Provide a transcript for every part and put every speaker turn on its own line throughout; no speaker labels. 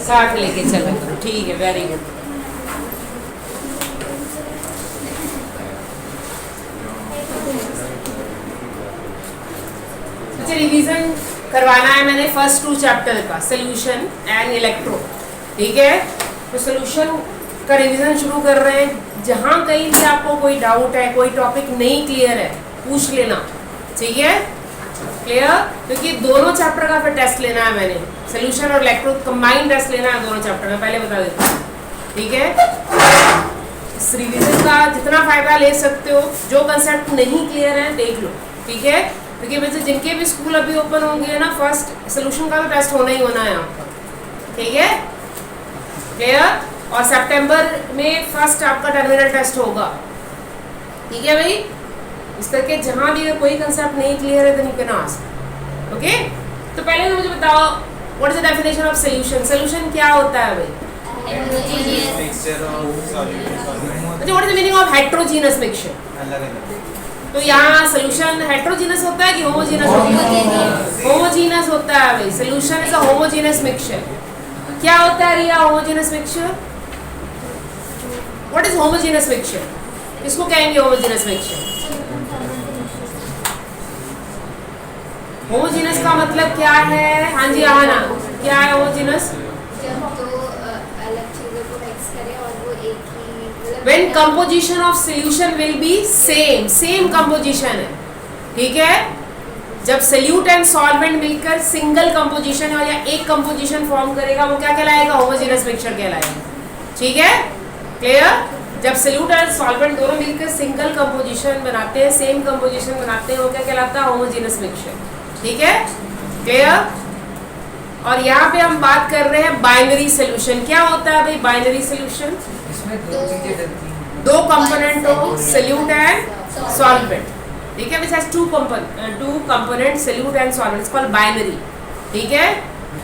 साथ लेके चला करो, ठीक है, वेरी गुड। अच्छा, रिवीजन करवाना है मैंने फर्स्ट 2 चैप्टर का, सोल्यूशन एंड इलेक्ट्रो, ठीक है। तो सोल्यूशन का रिवीजन शुरू कर रहे हैं। जहाँ कहीं भी आपको कोई डाउट है, कोई टॉपिक नहीं क्लियर है, पूछ लेना, ठीक है, क्लियर। क्योंकि दोनों चैप्टर का फिर टेस्ट लेना है मैंने, सोल्यूशन और इलेक्ट्रो कंबाइंड टेस्ट लेना है दोनों चैप्टर में, पहले बता देता हूँ, ठीक है। इस रिवीजन का जितना फायदा ले सकते हो, जो कंसेप्ट नहीं क्लियर है देख लो, ठीक है। क्योंकि वैसे जिनके भी स्कूल अभी ओपन होंगे ना, फर्स्ट सोल्यूशन का तो टेस्ट होना ही होना है आपका, ठीक है, क्लियर। और सितंबर में फर्स्ट आपका टर्मिनल टेस्ट होगा, ठीक है भाई। इस करके जहां भी कोई कंसेप्ट नहीं क्लियर है then you can ask, okay. तो पहले तो मुझे बताओ what is the definition of solution. Solution क्या होता है भाई? अच्छा, what is the meaning of heterogeneous mixture? तो यहाँ सॉल्यूशन हेटेरोजीनस होता है कि होमोजीनस होता है? होमोजीनस होता है भाई। Solution is a homogeneous mixture. क्या होता है Riya homogeneous mixture? What is homogeneous mixture? किसको कहेंगे होमोजीनस मिक्सचर? होमोजीनस का मतलब क्या है? हाँ जी आना, क्या है homogeneous? When composition of solution will be same composition है, ठीक है। जब सोल्यूट एंड सॉल्वेंट मिलकर सिंगल कंपोजिशन है या एक कंपोजिशन फॉर्म करेगा, वो क्या कहलाएगा? होमोजीनस मिक्सचर कहलाएगा, ठीक है, क्लियर। जब सोल्यूट एंड सॉल्वेंट दोनों मिलकर सिंगल कंपोजिशन बनाते हैं, सेम कंपोजिशन बनाते हैं, वो क्या कहलाता है? होमोजीनस मिक्सचर, ठीक है, क्लियर। और यहाँ पे हम बात कर रहे हैं बाइनरी सोल्यूशन। क्या होता है भाई बाइनरी सोल्यूशन?
इसमें दो चीजें डलती हैं,
दो कंपोनेंट हो, सोल्यूट एंड सॉल्वेंट, ठीक है, which has two components solute and solvent, it's called binary, ठीक है,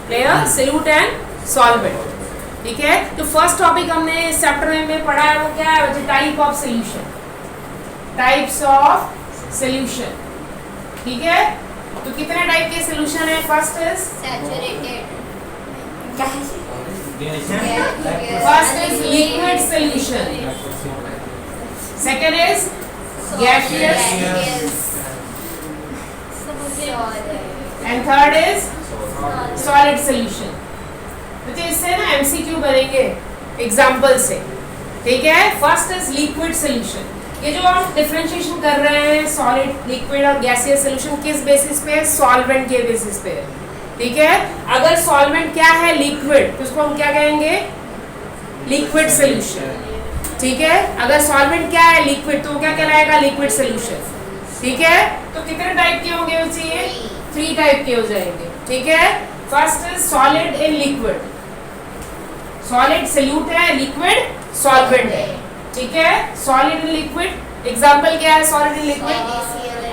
clear, solute and solvent, ठीक है। तो फर्स्ट टॉपिक हमने इस चैप्टर में पढ़ा है, वो क्या है बच्चे? Type of solution, types of solution, ठीक है। तो कितने टाइप के सोल्यूशन है? First is
saturated,
first is liquid solution, second is gaseous, and third is solid solution। तो इससे ना MCQ बनेंगे एग्जाम्पल से, ठीक है। First is liquid solution. ये जो हम डिफरेंशिएशन कर रहे हैं सॉलिड, लिक्विड और गैसियस सोल्यूशन किस बेसिस पे है? सॉल्वेंट के बेसिस पे है, ठीक है। अगर सॉल्वेंट क्या है? लिक्विड, तो उसको हम क्या कहेंगे? लिक्विड सोल्यूशन, ठीक है। अगर सॉल्वेंट क्या है? लिक्विड, तो क्या कहलाएगा? लिक्विड सोल्यूशन, ठीक है। तो कितने टाइप के होंगे बच्चे? ये 3 टाइप के हो जाएंगे, ठीक है। First is solid in liquid, solid solute है, लिक्विड सॉल्वेंट है, ठीक है। सॉलिड इन लिक्विड एग्जांपल क्या है? Solid in liquid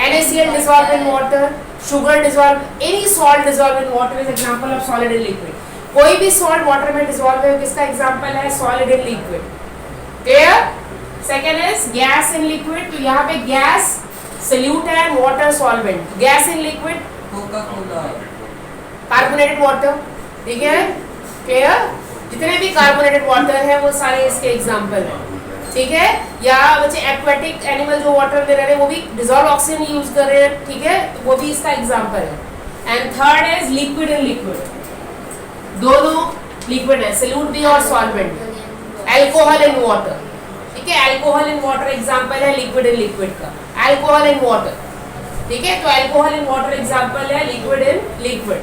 NaCl dissolved in water, sugar dissolved, any salt dissolved in water is example of solid in liquid। कोई भी salt water में dissolve है, किसका एग्जांपल है? Solid in liquid, clear. Second is gas in liquid, तो यहाँ पे gas solute है, water solvent. Gas in liquid
Coca Cola,
carbonated water, ठीक है, क्लियर। जितने भी कार्बोनेटेड वाटर है वो सारे इसके एग्जांपल हैं, ठीक है। या बच्चे एक्वेटिक एनिमल जो वाटर में रह रहे हैं वो भी डिसॉल्व ऑक्सीजन यूज कर रहे हैं, ठीक है, तो वो भी इसका एग्जांपल है। And third is liquid in liquid, दोनों लिक्विड है, सोल्यूट भी और सॉल्वेंट। अल्कोहल इन वाटर, ठीक है, अल्कोहल इन वाटर एग्जांपल है लिक्विड इन लिक्विड का, अल्कोहल इन वाटर, ठीक है। तो अल्कोहल इन वाटर एग्जांपल है लिक्विड इन लिक्विड।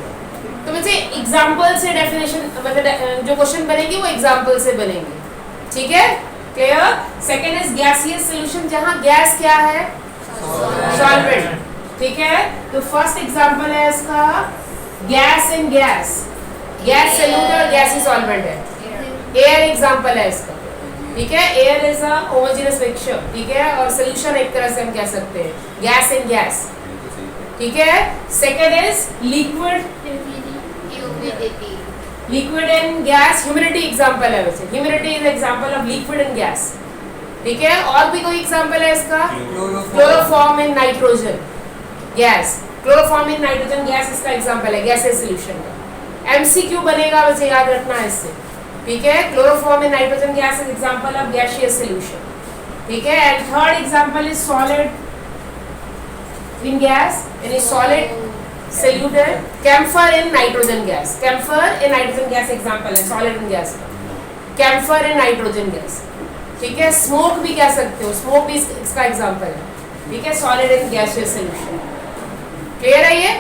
तो वैसे एग्जांपल से डेफिनेशन मतलब जो क्वेश्चन बनेंगे वो एग्जांपल से बनेंगे, ठीक है, clear. Second is gaseous solution, जहां गैस क्या है? सॉल्वेंट, ठीक है। तो फर्स्ट एग्जांपल है इसका gas in gas, gas solute और गैसी सॉल्वेंट है। एयर एग्जांपल है इसका, ठीक है, air is a homogeneous mixture, ठीक है, और सॉल्यूशन एक तरह से हम कह सकते हैं गैस इन गैस, ठीक है। Second is liquid, liquid in gas, humidity example है वैसे, humidity is example of liquid in gas, ठीक है। और भी कोई एग्जांपल है इसका? क्लोरोफॉर्म इन नाइट्रोजन गैस, क्लोरोफॉर्म इन नाइट्रोजन गैस इसका एग्जांपल है गैसियस सॉल्यूशन का। एमसीक्यू बनेगा, वैसे याद रखना है इससे, ठीक है। Chloroform in nitrogen gas is example of gaseous solution, ठीक है। And third example is solid in gas, यानी सॉलिड सॉल्यूट है। Camphor in nitrogen gas, camphor in nitrogen gas example है सॉलिड इन गैस का, कैम्फर इन नाइट्रोजन गैस, ठीक है। Smoke भी कह सकते हो, स्मोक भी इसका एग्जांपल है, ठीक है, solid in gaseous solution. Clear है ये,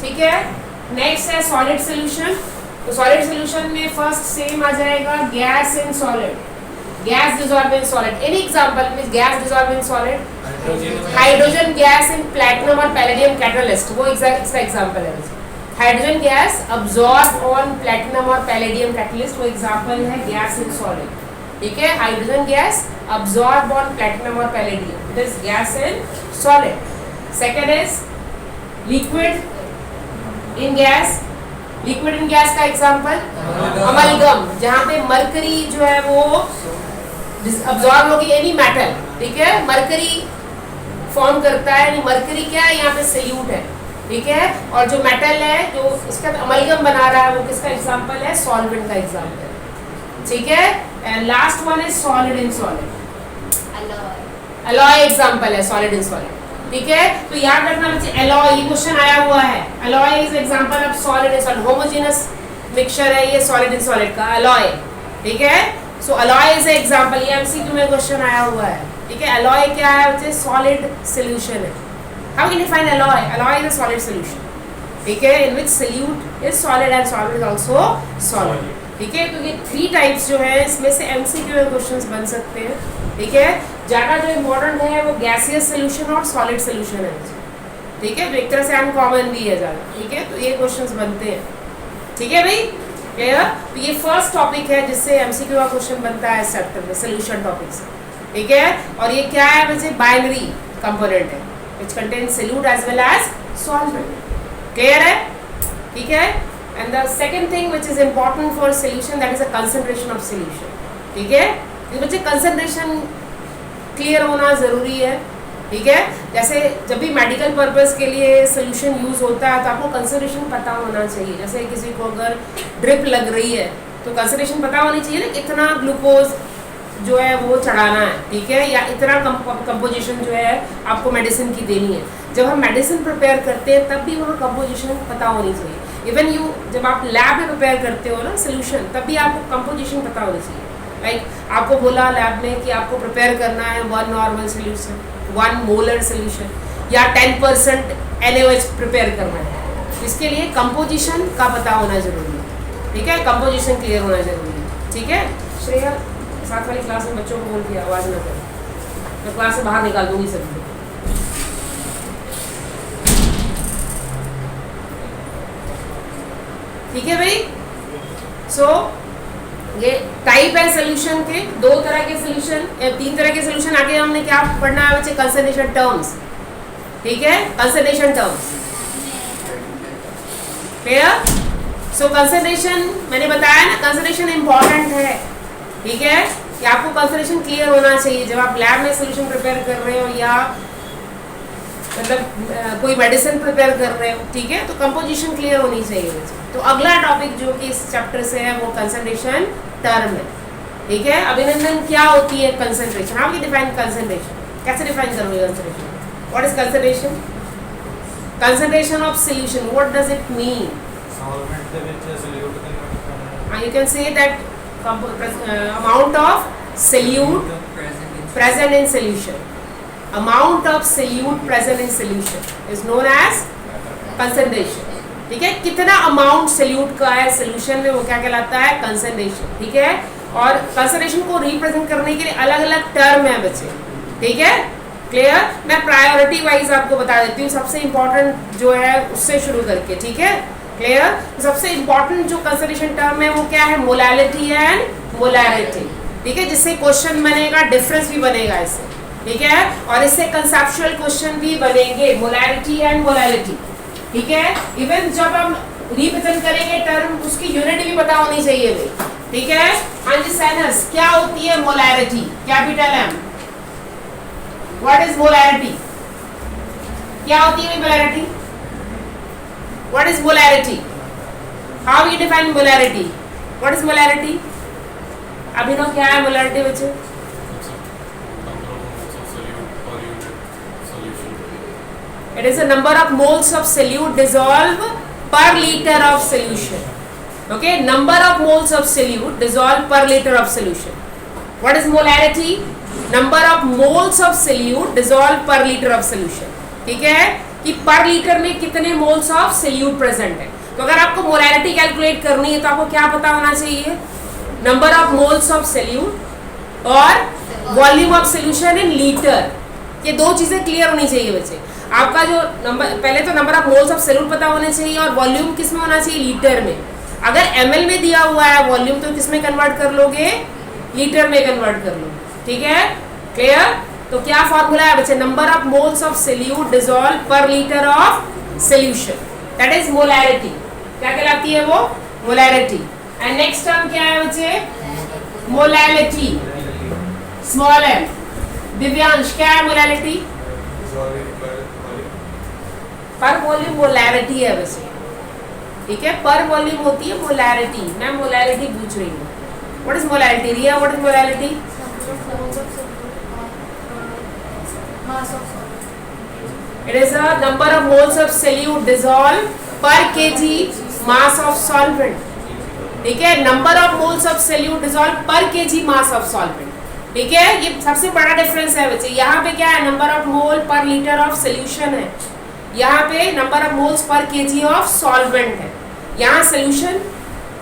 ठीक है। नेक्स्ट है सॉलिड सॉल्यूशन। तो सॉलिड सॉल्यूशन में फर्स्ट सेम आ जाएगा gas in solid, gas dissolve in solid. Any example means gas dissolve in solid, hydrogen gas in platinum और पैलेडियम कैटलिस्ट, वो इसका एग्जांपल है। Hydrogen gas absorb on platinum और palladium catalyst, वो example है gas in solid, ठीक है। Hydrogen gas absorb on platinum और palladium, it is gas in solid. Second is liquid in gas, liquid in gas का example amalgam, जहां पे mercury जो है वो अब्सॉर्ब होगी एनी मेटल, ठीक है, मरकरी फॉर्म करता है, यानी मरकरी क्या है यहाँ पे सॉल्यूट है, ठीक है। और जो मेटल है जो इसका अमलगम बना रहा है वो किसका एग्जांपल है, सॉल्वेंट का एग्जांपल, ठीक है। And last one is solid in solid, alloy example है सॉलिड इन सॉलिड, ठीक है। तो याद रखना बच्चे, अलॉय ये क्वेश्चन आया हुआ है, alloy is example of solid in solid, homogeneous mixture है ये सॉलिड इन सॉलिड का अलॉय, ठीक है। सो अलॉय इज एग्जांपल, ये एमसीक्यू में क्वेश्चन आया हुआ है, ठीक है। अलॉय क्या है बच्चे, सॉलिड सॉल्यूशन है। How can you find alloy, alloy is a solid solution, ठीक है, in which solute is solid and solid is also solid, ठीक है। तो ये 3 टाइप्स जो है इसमें से एमसीक्यू में क्वेश्चंस बन सकते हैं, ठीक है। ज्यादा जो इम्पोर्टेंट है वो गैसियस सॉल्यूशन और सॉलिड सॉल्यूशन है, ठीक है, जो एक तरह से अनकॉमन भी है ज्यादा, ठीक है। तो ये क्वेश्चंस बनते हैं, ठीक है भाई, क्लियर। तो ये फर्स्ट टॉपिक है जिससे एमसीक्यू का क्वेश्चन बनता है इस चैप्टर में, सॉल्यूशन टॉपिक से, ठीक है। और ये क्या है बच्चे, बाइनरी कंपोनेंट है which contains solute as well as solvent, clear है, ठीक है। And the second thing which is important for solution, that is a concentration of solution, ठीक है। तो बच्चे कंसंट्रेशन क्लियर होना ज़रूरी है, ठीक है। जैसे जब भी मेडिकल पर्पस के लिए सोल्यूशन यूज़ होता है तो आपको कंसंट्रेशन पता होना चाहिए। जैसे किसी को अगर ड्रिप लग रही है तो कंसंट्रेशन पता होनी चाहिए ना, कितना ग्लूकोज जो है वो चढ़ाना है, ठीक है, या इतना कंपोजिशन जो है आपको मेडिसिन की देनी है। जब हम मेडिसिन प्रिपेयर करते हैं तब भी वहाँ कंपोजिशन पता होनी चाहिए। इवन जब आप लैब में प्रिपेयर करते हो ना सोल्यूशन, तब भी आपको कंपोजिशन पता होनी चाहिए। लाइक आपको बोला लैब में कि आपको प्रिपेयर करना है 1 नॉर्मल सोल्यूशन, 1 मोलर सोल्यूशन या 10% NaOH प्रिपेयर करना है, इसके लिए कंपोजिशन का पता होना जरूरी है, ठीक है, कंपोजिशन क्लियर होना जरूरी है, ठीक है। श्रेया साथ वाली क्लास में बच्चों को बोल के आवाज़ ना करें, मैं क्लास से बाहर निकाल दूंगी सभी को, ठीक है भाई। सो ये टाइप है सोल्यूशन के, 2 तरह के सोल्यूशन, 3 तरह के सोल्यूशन। आगे हमने क्या पढ़ना है बच्चे, कंसंट्रेशन टर्म्स, ठीक है, कंसंट्रेशन टर्म्स, क्लियर। सो कंसंट्रेशन मैंने बताया ना, कंसंट्रेशन इंपॉर्टेंट है, ठीक है, कि आपको कंसंट्रेशन क्लियर होना चाहिए जब आप लैब में सोल्यूशन प्रिपेयर कर रहे हो या मतलब कोई मेडिसिन प्रिपेयर कर रहे हो, ठीक है, तो कंपोजिशन क्लियर होनी चाहिए। तो अगला टॉपिक जो कि इस चैप्टर से है वो कंसंट्रेशन टर्म है, ठीक है। अभिनंदन, क्या होती है concentration, how you define concentration, कैसे डिफाइन करोगे concentration, what is concentration, concentration of solution, what does it mean.
Solvent ਦੇ ਵਿੱਚ ਸੋਲਿਊਟ ਕਰਨਾ,
you can say that amount of solute present in solution, amount of solute present in solution is known as concentration, ठीक है। कितना amount solute का है solution में वो क्या कहलाता है, कंसंट्रेशन, ठीक है। और कंसंट्रेशन को रिप्रेजेंट करने के लिए अलग अलग टर्म है बच्चे, ठीक है, क्लियर। मैं प्रायोरिटी वाइज आपको बता देती हूँ, सबसे इंपॉर्टेंट जो है उससे शुरू करके, ठीक है, क्लियर। सबसे इंपॉर्टेंट जो कंसंट्रेशन टर्म है वो क्या है, मोलैलिटी एंड मोलैरिटी, ठीक है, जिससे क्वेश्चन बनेगा, डिफरेंस भी बनेगा इससे, ठीक है, और इससे कंसेप्चुअल क्वेश्चन भी बनेंगे, मोलैरिटी एंड मोलैलिटी, ठीक है। इवन जब हम रिप्रेजेंट करेंगे टर्म, उसकी यूनिट भी पता होनी चाहिए भाई, ठीक है। हाँ जी सैनस, क्या होती है molarity, capital M, what is molarity, क्या होती है molarity, what is molarity, how you define molarity? What is molarity? Abhinav क्या है मोलैरिटी बच्चे? It is the number of moles of solute dissolved per liter of solution. Okay, number of moles of solute dissolved per liter of solution. What is molarity? Number of moles of solute dissolved per liter of solution. ठीक है कि पर litre में कितने moles of solute present है. तो अगर आपको मोलैरिटी कैलकुलेट करनी है तो आपको क्या पता होना चाहिए? Number of moles of solute और volume of solution in litre. ये दो चीजें क्लियर होनी चाहिए बच्चे. आपका जो नंबर, पहले तो number of moles of solute पता होने चाहिए और वॉल्यूम किस में होना चाहिए? लीटर में. अगर ml में दिया हुआ है वॉल्यूम तो किस में कन्वर्ट कर लोगे? लीटर में कन्वर्ट कर लोगे. ठीक है, क्लियर? तो क्या फॉर्मूला है बच्चे? Number of moles of solute dissolve per litre of solution, that is molarity. क्या कहलाती है वो? मोलैरिटी. एंड नेक्स्ट टर्म क्या है बच्चे? Molality, small m. दिव्यांश क्या है मोलैलिटी? पर वॉल्यूम मोलैरिटी है वैसे. ठीक है, पर वॉल्यूम होती है मोलैरिटी. मैं मोलैरिटी पूछ रही हूँ. What is molarity? Riya, what is molarity? It is a number of moles of solute dissolved per kg mass of solvent. ठीक है, number of moles of solute dissolve पर केजी मास ऑफ सॉल्वेंट. ठीक है, ये सबसे बड़ा डिफरेंस है बच्चे. यहाँ पे क्या है? नंबर ऑफ मोल पर लीटर ऑफ सोल्यूशन है. यहाँ पे number of moles per KG of solvent है. यहाँ सोल्यूशन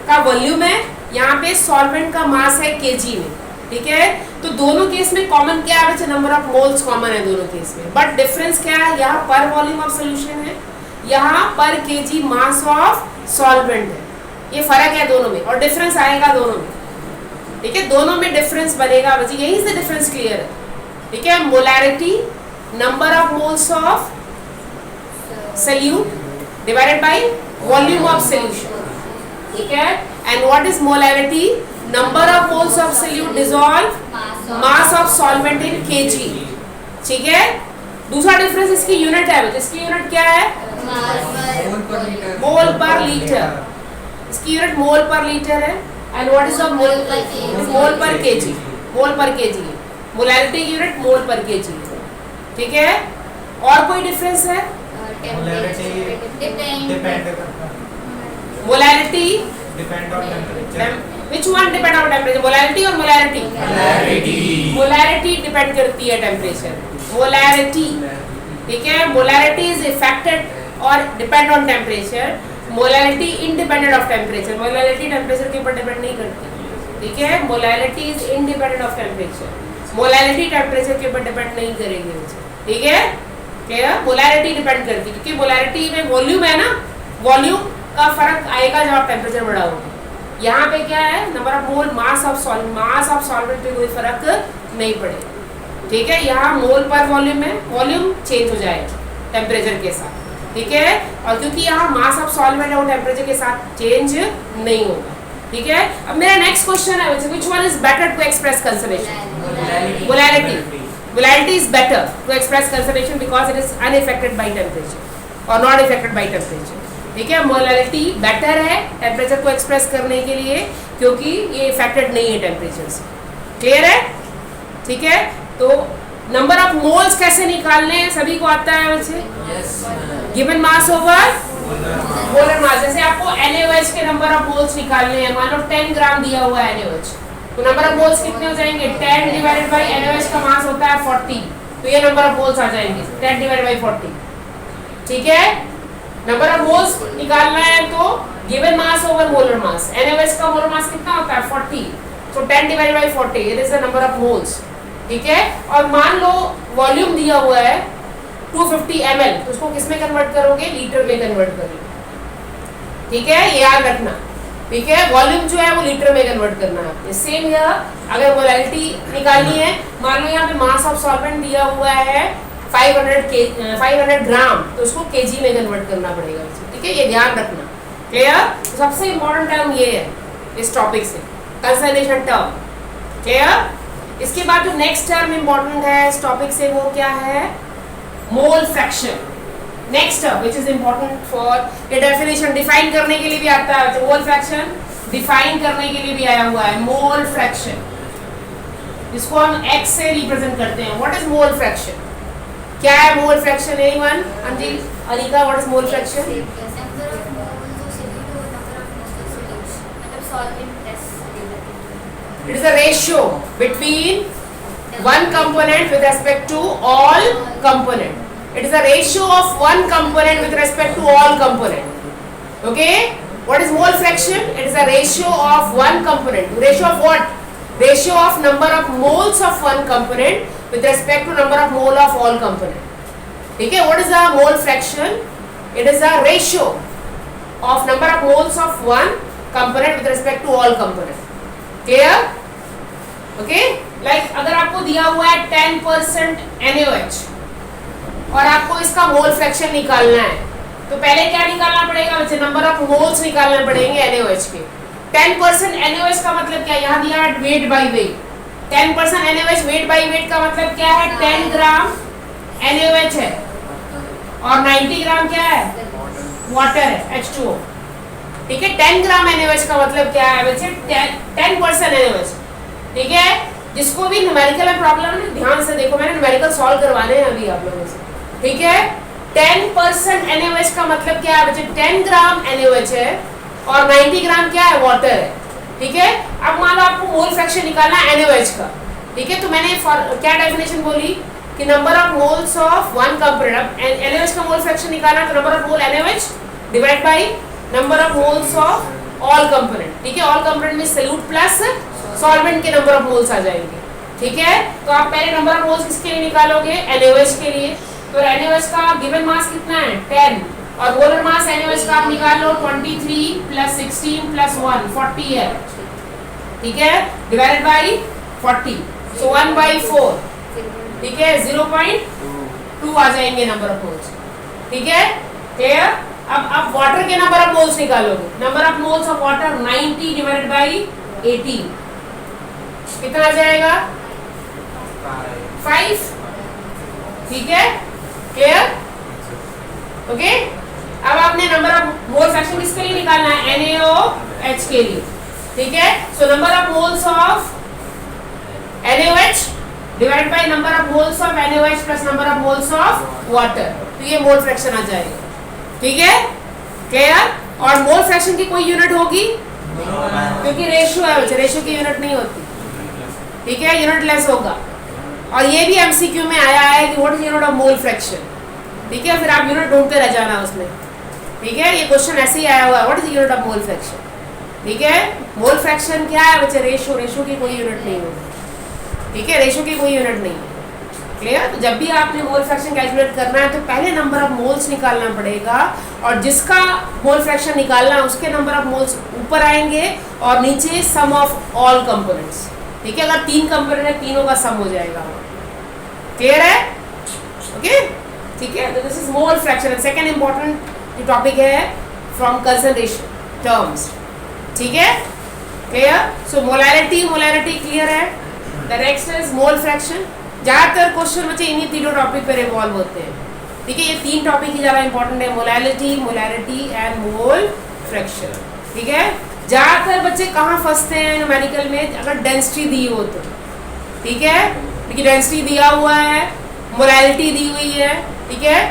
का वॉल्यूम है, यहाँ पे सॉल्वेंट का मास है केजी में. ठीक है, तो दोनों केस में कॉमन क्या है बच्चे? नंबर ऑफ मोल्स कॉमन है दोनों केस में. बट डिफरेंस क्या है? यहाँ पर वॉल्यूम ऑफ सोल्यूशन है, यहाँ पर केजी मास ऑफ सॉल्वेंट है. ये फर्क है दोनों में और डिफरेंस आएगा दोनों में. ठीक है, दोनों में डिफरेंस बनेगा बच्चे. यही से डिफरेंस क्लियर है. ठीक है, molarity number of moles of solute divided by volume of solution. ठीक है, and what is molarity? Number of moles of solute dissolve mass of solvent in KG. ठीक है, दूसरा डिफरेंस इसकी यूनिट है बच्चे. इसकी यूनिट क्या है? मोल पर लीटर. इसकी यूनिट मोल पर लीटर है. And what is the mole पर केजी? मोल पर केजी. मोलैरिटी की यूनिट मोल पर केजी. ठीक है, और कोई डिफरेंस है? Molarity depend on temperature. Which one depend on temperature? Molarity और मोलैरिटी? मोलैरिटी डिपेंड करती है टेंपरेचर. मोलैरिटी. ठीक है, मोलैरिटी इज इफेक्टेड और depend on temperature. Molarity independent of temperature. Molarity temperature के ऊपर डिपेंड नहीं करती. ठीक है, molarity is independent of temperature. Molarity temperature के ऊपर डिपेंड नहीं करेगी. ठीक है, क्लियर? मोलैरिटी डिपेंड करती है क्योंकि मोलैरिटी में वॉल्यूम है ना, वॉल्यूम का फर्क आएगा जब आप टेम्परेचर बढ़ाओगे. यहाँ पे क्या है? Number of mole mass of solvent. Mass of solvent पे कोई फर्क नहीं पड़ेगा. ठीक है, यहाँ मोल पर वॉल्यूम है, वॉल्यूम चेंज हो जाएगा टेम्परेचर के साथ. ठीक है, और क्योंकि यहाँ मास ऑफ सॉल्वेंट है वो टेम्परेचर के साथ चेंज नहीं होगा. ठीक है, अब मेरा नेक्स्ट क्वेश्चन है which one is better to express conservation? Molarity. Molarity is better to express conservation because it is unaffected by temperature और नॉट इफेक्टेड बाय टेम्परेचर. ठीक है, मोलैरिटी बेटर है टेम्परेचर को एक्सप्रेस करने के लिए क्योंकि ये इफेक्टेड नहीं है टेम्परेचर से. क्लियर है? ठीक है, तो नंबर ऑफ मोल्स कैसे निकालने हैं सभी को आता है बच्चे? Given mass over molar mass. जैसे आपको NaOH के नंबर ऑफ मोल्स निकालने हैं, मान लो 10 ग्राम दिया हुआ है NaOH, तो नंबर ऑफ मोल्स कितने हो जाएंगे? 10 डिवाइडेड बाय NaOH का मास होता है 40, तो ये नंबर ऑफ मोल्स आ जाएंगे 10 डिवाइडेड बाय 40. ठीक है, नंबर ऑफ मोल्स निकालना है तो given mass over molar mass. NaOH का मोलर मास कितना होता है? 40, तो 10 divided by 40 it is the number of moles. ठीक है, और मान लो वॉल्यूम दिया हुआ है 250 ml, तो उसको किस में कन्वर्ट करोगे? लीटर में कन्वर्ट करोगे. ठीक है, ये याद रखना. ठीक है, वॉल्यूम जो है वो लीटर में कन्वर्ट करना है. सेम यहाँ अगर मोलैरिटी निकालनी है, मान लो यहाँ पे मास ऑफ सॉल्वेंट दिया हुआ है 500 ग्राम, तो उसको केजी में कन्वर्ट करना पड़ेगा. ठीक है, ये ध्यान रखना. क्लियर? तो सबसे इम्पोर्टेंट टर्म ये है इस टॉपिक से, कंसर्वेशन टर्म. क्लियर? इसके बाद जो नेक्स्ट टर्म इम्पोर्टेंट है इस टॉपिक से वो क्या है? Mole fraction. Next which is important for ये डेफिनेशन डिफाइन करने के लिए भी आता है, मोल फ्रैक्शन डिफाइन करने के लिए भी आया हुआ है, मोल फ्रैक्शन, इसको हम x से रिप्रेजेंट करते हैं। What is mole fraction? क्या है mole fraction? Anyone? Anjil, Anika, what is mole fraction? It is a ratio between one component with respect to all component. It is a ratio of one component with respect to all component. Okay? What is mole fraction? It is a ratio of one component. Ratio of what? Ratio of number of moles of one component with respect to number of mole of all component. Okay? What is a mole fraction? It is a ratio of number of moles of one component with respect to all component. Clear? Okay? Like अगर आपको दिया हुआ है 10% NaOH और आपको इसका mole fraction निकालना है, तो पहले क्या निकालना पड़ेगा बच्चे? नंबर ऑफ मोल्स निकालने पड़ेंगे NaOH के। 10% NaOH का मतलब क्या? यहाँ दिया है weight by wait. 10% NaOH weight by wait का मतलब क्या है? 10 ग्राम NaOH है और 90 ग्राम क्या है? वाटर है, H2O। ठीक है, 10 ग्राम NaOH का मतलब क्या है बच्चे? 10% NaOH। ठीक है, जिसको भी न्यूमेरिकल में प्रॉब्लम है ध्यान से देखो, मैंने न्यूमेरिकल सॉल्व करवाने हैं अभी आप लोगों से। ठीक है, 10% NaOH का मतलब क्या है बच्चे? 10 ग्राम NaOH है और 90 ग्राम क्या है? वाटर है। ठीक है, अब मान लो आपको मोल फ्रैक्शन निकालना है NaOH का। ठीक है, तो मैंने क्या डेफिनेशन बोली कि number of moles of one component. NaOH का मोल फ्रैक्शन निकालना है तो number of mole NaOH divide by number of moles of all component. ठीक है, ऑल कंपोनेंट में सॉल्यूट प्लस सॉल्वेंट के नंबर ऑफ मोल्स आ जाएंगे। ठीक है, तो आप पहले नंबर ऑफ मोल्स किसके लिए निकालोगे? NaOH के लिए। तो NaOH का गिवन मास कितना है? 10 और मोलर मास NaOH का आप निकाल लो 23 प्लस 16 प्लस 1 40 है। ठीक है, डिवाइडेड बाई 40, सो 1/4। ठीक है, 0.2 आ जाएंगे नंबर ऑफ मोल्स। ठीक है, क्लियर? अब वाटर के नंबर ऑफ मोल्स निकालोगे। Number of moles of water 90 divided by 18 कितना आ जाएगा? 5। ठीक है, क्लियर? ओके, अब आपने नंबर ऑफ मोल फ्रैक्शन किसके लिए निकालना है? NaOH के लिए। ठीक है, so number of moles of NaOH divide by number of moles of NaOH plus number of moles of water, तो ये मोल फ्रैक्शन आ जाएगा। ठीक है, क्लियर? और मोल फ्रैक्शन की कोई यूनिट होगी? क्योंकि रेशियो है बच्चे, रेशियो की यूनिट नहीं होती। ठीक है, यूनिट लेस होगा। और ये भी एमसीक्यू में आया है कि what is unit of mole fraction. ठीक है, फिर आप यूनिट ढूंढते रह जाना उसमें। ठीक है, ये क्वेश्चन ऐसे ही आया हुआ है, what is unit of mole fraction. ठीक है, मोल फ्रैक्शन क्या है बच्चे? रेशियो, रेशियो की कोई यूनिट नहीं होगी। ठीक है, रेशियो की कोई यूनिट नहीं है। क्लियर? तो जब भी आपने मोल फ्रैक्शन कैलकुलेट करना है तो पहले नंबर ऑफ मोल्स निकालना पड़ेगा और जिसका मोल फ्रैक्शन निकालना है उसके नंबर ऑफ मोल्स ऊपर आएंगे और नीचे सम ऑफ ऑल कंपोनेंट्स। ठीक है, अगर 3 कंपोनेंट है तीनों का सम हो जाएगा। क्लियर है? ओके, ठीक है, तो this is mole fraction. Second important topic है फ्रॉम कंसंट्रेशन टर्म्स। ठीक है, क्लियर? सो मोलैरिटी, मोलैरिटी क्लियर है। The next is mole fraction. ज्यादातर क्वेश्चन बच्चे इन्हीं तीनों टॉपिक पर रिवॉल्व होते हैं। ठीक है, ये 3 टॉपिक ही ज़्यादा इंपॉर्टेंट है, molarity, molarity and mole fraction. ठीक है, ज़्यादातर बच्चे कहाँ फंसते हैं न्यूमेरिकल में? अगर डेंसिटी दी हो तो। ठीक है, क्योंकि डेंसिटी दिया हुआ है, मोलैरिटी दी हुई है। ठीक है,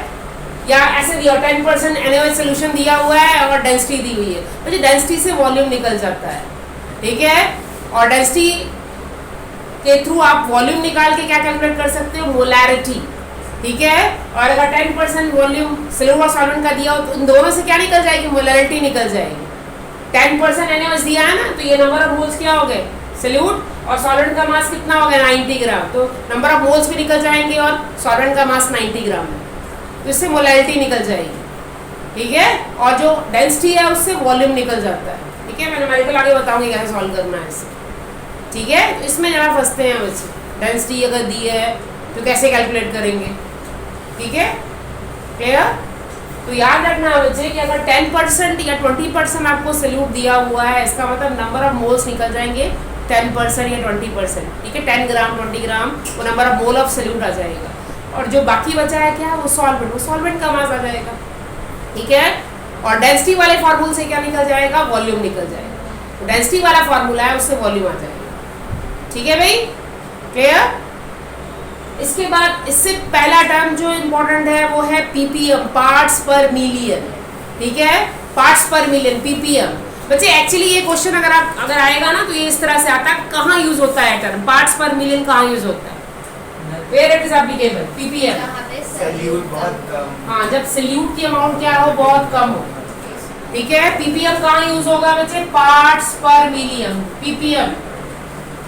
या ऐसे दिया 10% NaOH सोल्यूशन दिया हुआ है और डेंसिटी दी हुई है, बच्चे डेंसिटी से वॉल्यूम निकल जाता है। ठीक है, और डेंसिटी के थ्रू आप वॉल्यूम निकाल के क्या कैलकुलेट कर सकते हो? मोलैरिटी। ठीक है, और अगर 10% वॉल्यूम सिल्वर सॉल्वेंट का दिया हो तो इन दोनों से क्या निकल जाएगी? मोलैरिटी निकल जाएगी। 10% NaOH दिया है ना, तो ये नंबर ऑफ मोल्स क्या हो गए? सॉल्यूट, और सॉल्वेंट का मास कितना हो गया? 90 ग्राम। तो नंबर ऑफ मोल्स भी निकल जाएंगे और सॉल्वेंट का मास 90 ग्राम है, तो इससे मोलैरिटी निकल जाएगी। ठीक है, और जो डेंसिटी है उससे वॉल्यूम निकल जाता है। ठीक है, मैं न्यूमेरिकल आगे बताऊंगी कैसे सॉल्व करना है इसे। ठीक है, तो इसमें ज़रा फंसते हैं बच्चे, डेंसिटी अगर दी है तो कैसे कैलकुलेट करेंगे। ठीक है, क्लियर? तो याद रखना बच्चे कि अगर 10% या 20% आपको सॉल्यूट दिया हुआ है, इसका मतलब नंबर ऑफ मोल्स निकल जाएंगे 10% या 20%। ठीक है, 10 ग्राम 20 ग्राम वो number of mole of solute आ जाएगा। और जो बाकी बचा है क्या, वो सॉल्वेंट का मास आ जाएगा, ठीक है। और डेंसिटी वाले फार्मूले से क्या निकल जाएगा, वॉल्यूम निकल जाएगा। तो डेंसिटी वाला फार्मूला है उससे वॉल्यूम आ जाएगा, ठीक है भाई, क्लियर। इसके बाद इससे पहला टर्म जो इम्पोर्टेंट है वो है पीपीएम, पार्ट्स पर मिलियन, ठीक है, पार्ट्स पर मिलियन पीपीएम। बच्चे एक्चुअली ये क्वेश्चन अगर आएगा ना तो ये इस तरह से आता है, कहाँ यूज होता है टर्म पार्ट्स पर मिलियन, कहाँ यूज होता है, where it is applicable, PPM.
Solute बहुत कम।
हाँ, जब सैल्यूट की अमाउंट क्या हो, बहुत कम हो, ठीक है। पीपीएम कहाँ यूज होगा बच्चे, parts per million, PPM.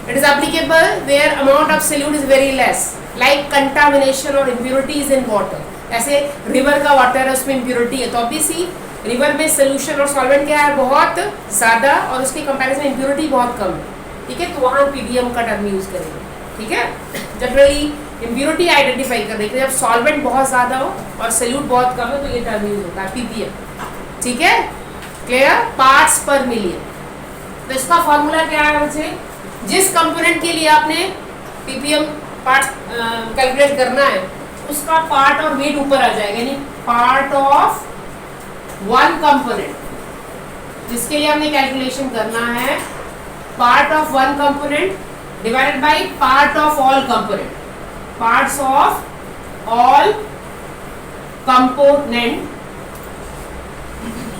It is applicable where amount of solute is very less, like contamination और इम्प्योरिटीज इन वाटर। ऐसे रिवर का वाटर है उसमें इम्प्योरिटी है, तो ऑब्वियसली रिवर में सोल्यूशन और सॉल्वेंट क्या है, बहुत ज़्यादा, और उसके कंपैरिजन में इम्प्योरिटी बहुत कम है, ठीक है। तो वहाँ पीपीएम का टर्म यूज करेंगे, ठीक है। जनरली इम्प्योरिटी आइडेंटिफाई करने के लिए जब सॉल्वेंट बहुत ज़्यादा हो और सैल्यूट बहुत कम है तो ये टर्म यूज होता है पीपीएम, ठीक है, क्लियर। पार्ट्स पर मिलियन, तो इसका फॉर्मूला क्या है बच्चे, जिस कंपोनेंट के लिए आपने पीपीएम पार्ट कैलकुलेट करना है उसका पार्ट और वेट ऊपर आ जाएगा, यानी पार्ट ऑफ वन कंपोनेंट, जिसके लिए हमने कैलकुलेशन करना है part of one component divided by part of all component, parts of all component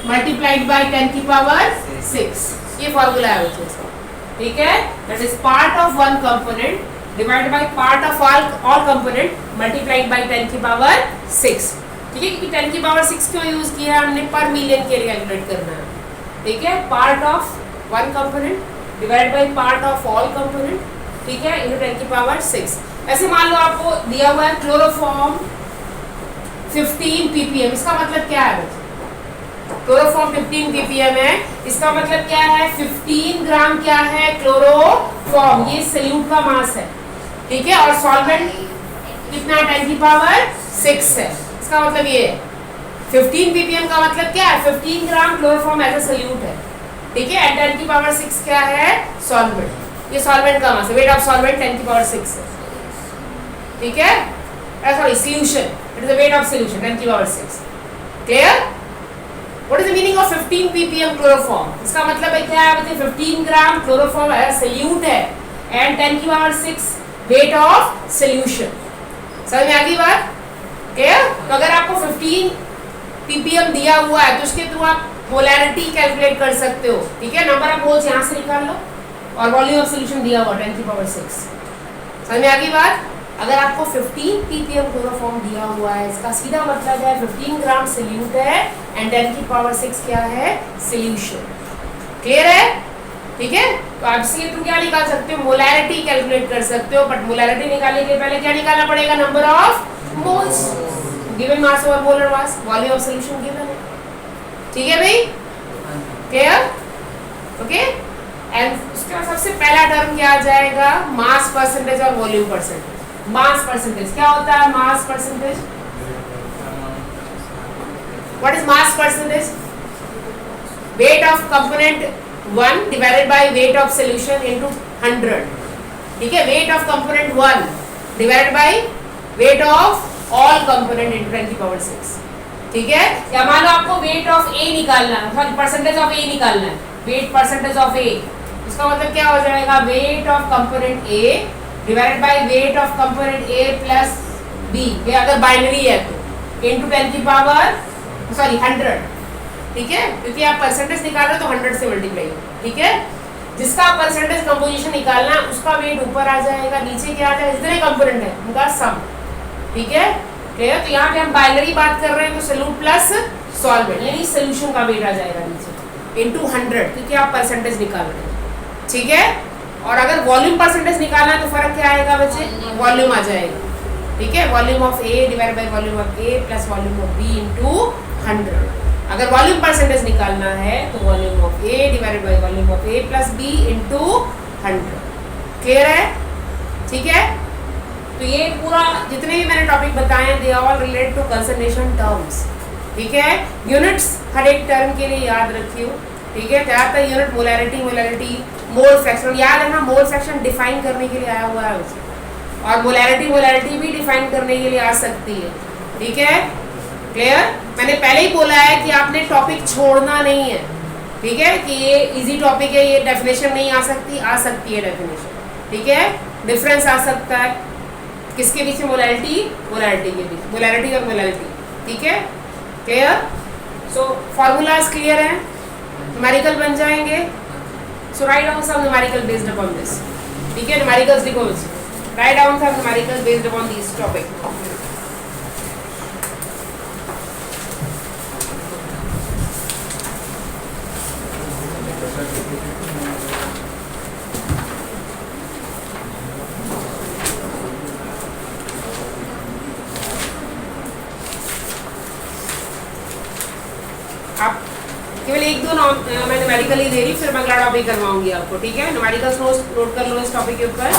multiplied by 10 की पावर 6, ये फॉर्मूला है बच्चों इसका, ठीक है। That is part of one component divided by part of all component multiplied by 10 की power 6, ठीक है। क्योंकि 10 की पावर 6 क्यों यूज किया है हमने, पर मिलियन के लिए कैलकुलेट करना है, ठीक है। Part of one component divided by part of all component, ठीक है, इनटू 10 की पावर 6। ऐसे मान लो आपको दिया हुआ है क्लोरोफॉर्म 15 ppm, इसका मतलब क्या है बच्चे, क्लोरोफॉर्म 15 ppm है, इसका मतलब क्या है, 15 ग्राम क्या है, क्लोरोफॉर्म, ये सैल्यूट का मास है, ठीक है। और सॉल्वेंट कितना है, 10 की पावर 6 है, इसका मतलब ये है 15 ppm का मतलब क्या है, 15 ग्राम क्लोरोफॉर्म एज अ सॉल्यूट है, ठीक है। एंड 10 की पावर 6 क्या है, सॉल्वेंट, ये सॉल्वेंट का मास है, वेट ऑफ सॉल्वेंट 10 की पावर 6 है, ठीक है। Sorry solution, it is the weight of solution 10 की power 6, clear. What is the meaning of 15 ppm chloroform, इसका मतलब है क्या है, 15 ग्राम क्लोरोफॉर्म एज अ सॉल्यूट है एंड 10 की पावर 6 वेट ऑफ सॉल्यूशन, समझ में आ गई बात, क्लियर। तो अगर आपको 15 ppm दिया हुआ है तो उसके थ्रू आप मोलैरिटी कैलकुलेट कर सकते हो, ठीक है। नंबर ऑफ मोल्स यहाँ से निकाल लो और वॉल्यूम ऑफ सॉल्यूशन दिया हुआ 10 की पावर 6, समझ में आ गई बात। अगर आपको 15 ppm क्लोरोफॉर्म दिया हुआ है, इसका सीधा मतलब है 15 ग्राम सॉल्यूट है एंड 10 की पावर 6 क्या है, सॉल्यूशन, क्लियर है, ठीक है। तो आप इसलिए तुम क्या निकाल सकते हो, मोलैरिटी कैलकुलेट कर सकते हो, बट मोलैरिटी निकालने के पहले क्या निकालना पड़ेगा, number of moles, given mass over molar mass, volume of solution given है, ठीक है भाई, क्लियर, ओके। एंड उसका सबसे पहला टर्म क्या आ जाएगा, मास परसेंटेज और वॉल्यूम परसेंटेज। मास परसेंटेज क्या होता है, mass percentage, what is mass percentage, wait of component 1 divided by weight of solution into 100, ठीक है। Wait of component 1 divided by weight of all component into 10 की power 6, ठीक है। या मान लो आपको वेट ऑफ ए निकालना है, सॉरी परसेंटेज ऑफ ए निकालना है, वेट परसेंटेज ऑफ ए, इसका मतलब क्या हो जाएगा, weight of component A divided by weight of component A plus B, ये अगर बाइनरी है तो इनटू 10 की पावर सॉरी 100, ठीक है, क्योंकि आप परसेंटेज निकाल रहे हो तो 100 से मल्टीप्लाई, ठीक है। जिसका परसेंटेज कंपोजिशन निकालना है उसका वेट ऊपर आ जाएगा, नीचे क्या आ जाएगा, जितने कंपोनेंट है उनका सम, ठीक है, क्लियर। तो यहाँ पे हम बाइनरी बात कर रहे हैं तो सॉल्यूट प्लस सॉल्वेंट यानी सॉल्यूशन का वेट आ जाएगा नीचे इनटू 100, क्योंकि आप परसेंटेज निकाल रहे हैं, ठीक है। और अगर वॉल्यूम परसेंटेज निकालना है तो फर्क क्या आएगा बच्चे, वॉल्यूम आ जाएगा, ठीक है। Volume of A divide by volume of A plus volume of B into 100। अगर वॉल्यूम परसेंटेज निकालना है तो volume of A divided by volume of A plus B into 100, clear है, ठीक है। तो ये पूरा जितने भी मैंने टॉपिक बताए हैं they all related to concentration terms, ठीक है। यूनिट्स हर एक टर्म के लिए याद रखियो, ठीक है। ज़्यादातर यूनिट मोलैरिटी, मोल फ्रैक्शन याद है ना, मोल फ्रैक्शन डिफाइन करने के लिए आया हुआ है उसे, और मोलैरिटी भी डिफाइन करने के लिए आ सकती है, ठीक है, क्लियर। मैंने पहले ही बोला है कि आपने टॉपिक छोड़ना नहीं है, ठीक है, कि ये इजी टॉपिक है, ये डेफिनेशन नहीं आ सकती है डेफिनेशन, ठीक है, डिफरेंस आ सकता है किसके बीच में, मोलैरिटी के बीच, मोलैरिटी और मोलैरिटी, ठीक है, क्लियर। सो फॉर्मूलाज क्लियर है, न्यूमेरिकल बन जाएंगे। So write down some numerical based upon this, ठीक है, न्यूमेरिकल्स लिखो, write down some numerical based upon this topic. आप केवल एक दो मैं न्यूमेरिकल ही दे रही, फिर मैं अगला टॉपिक करवाऊंगी आपको, ठीक है। न्यूमेरिकल्स नोट कर लो इस टॉपिक के ऊपर।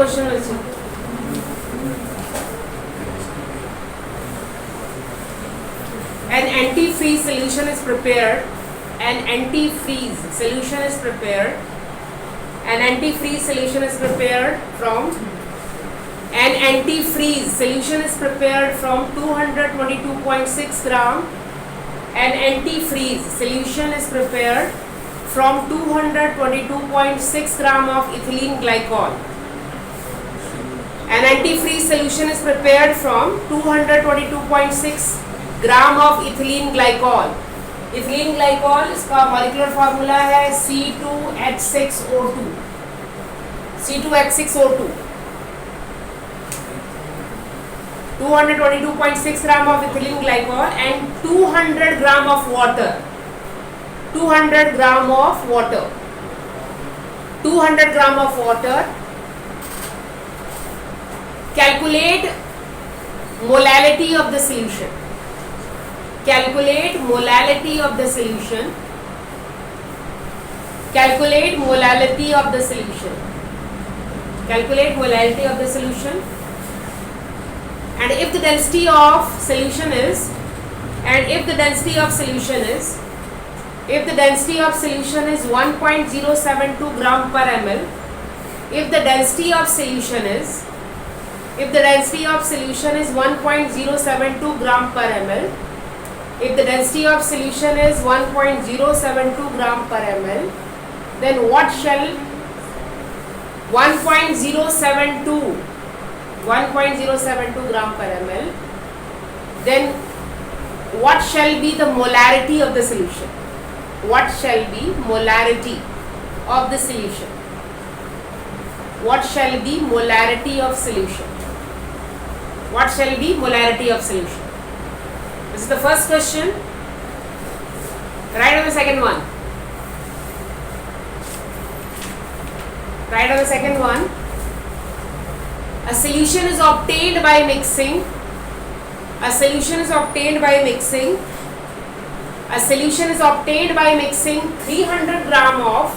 Question also. An antifreeze solution is prepared. An antifreeze solution is prepared. An antifreeze solution is prepared from. An antifreeze solution is prepared from 222.6 gram. An antifreeze solution is prepared from 222.6 gram of ethylene glycol. An antifreeze solution is prepared from 222.6 gram of ethylene glycol. Ethylene glycol इसका molecular formula है C2H6O2. C2H6O2. 222.6 gram of ethylene glycol and 200 gram of water. 200 gram of water. 200 gram of water. Calculate molality of the solution. Calculate molality of the solution. Calculate molality of the solution. Calculate molality of the solution. And if the density of solution is, if the density of solution is 1.072 gram per ml, if the density of solution is 1.072 gram per ml, if the density of solution is 1.072 gram per ml, then what shall 1.072 gram per ml, then what shall be the molarity of the solution? What shall be molarity of the solution? What shall be molarity of solution? What shall be molarity of solution? This is the first question. Write on the second one. Write on the second one. A solution is obtained by mixing. A solution is obtained by mixing. A solution is obtained by mixing 300 gram of.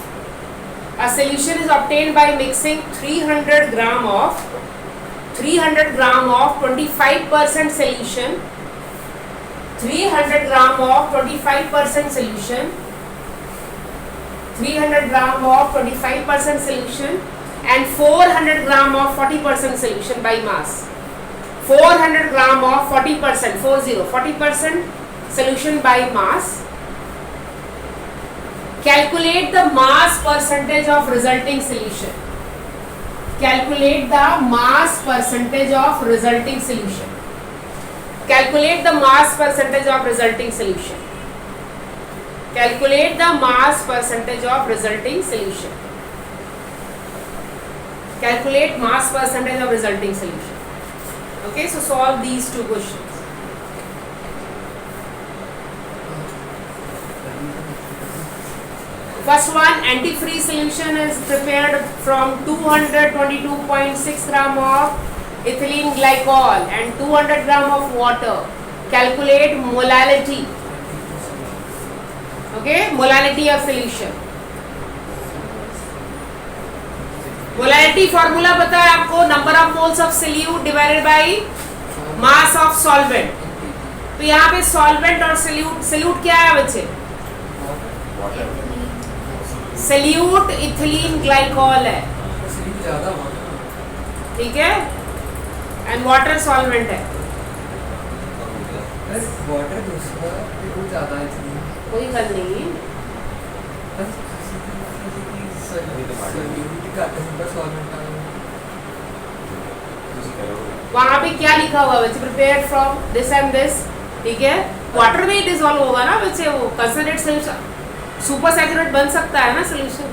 A solution is obtained by mixing 300 gram of 25% solution. 300 gram of 25% solution. 300 gram of 25% solution and 400 gram of 40% solution by mass. 400 gram of 40%, 40% solution by mass. Calculate the mass percentage of resulting solution. calculate the mass percentage of resulting solution. Calculate the mass percentage of resulting solution. Calculate the mass percentage of resulting solution. Calculate mass percentage of resulting solution. Okay, so solve these two questions. First one, antifreeze solution is prepared from 222.6 gram of ethylene glycol and 200 gram of water. Calculate molality. Okay, molality of solution. Molality formula पता है आपको, number of moles of solute divided by mass of solvent. तो यहाँ पे solvent और solute क्या है बच्चे? Solute ethylene glycol है, ठीक है, and water solvent है.
वाटर दूसरा कुछ ज्यादा है इसमें
कोई गल नहीं. वहाँ पे क्या लिखा हुआ बच्चे? Prepared from this and this, ठीक है. वाटर में डिसॉल्व होगा ना बच्चे, वो कंसंट्रेट सोल्यूशन सुपर सैचुरेट बन सकता है ना सोल्यूशन,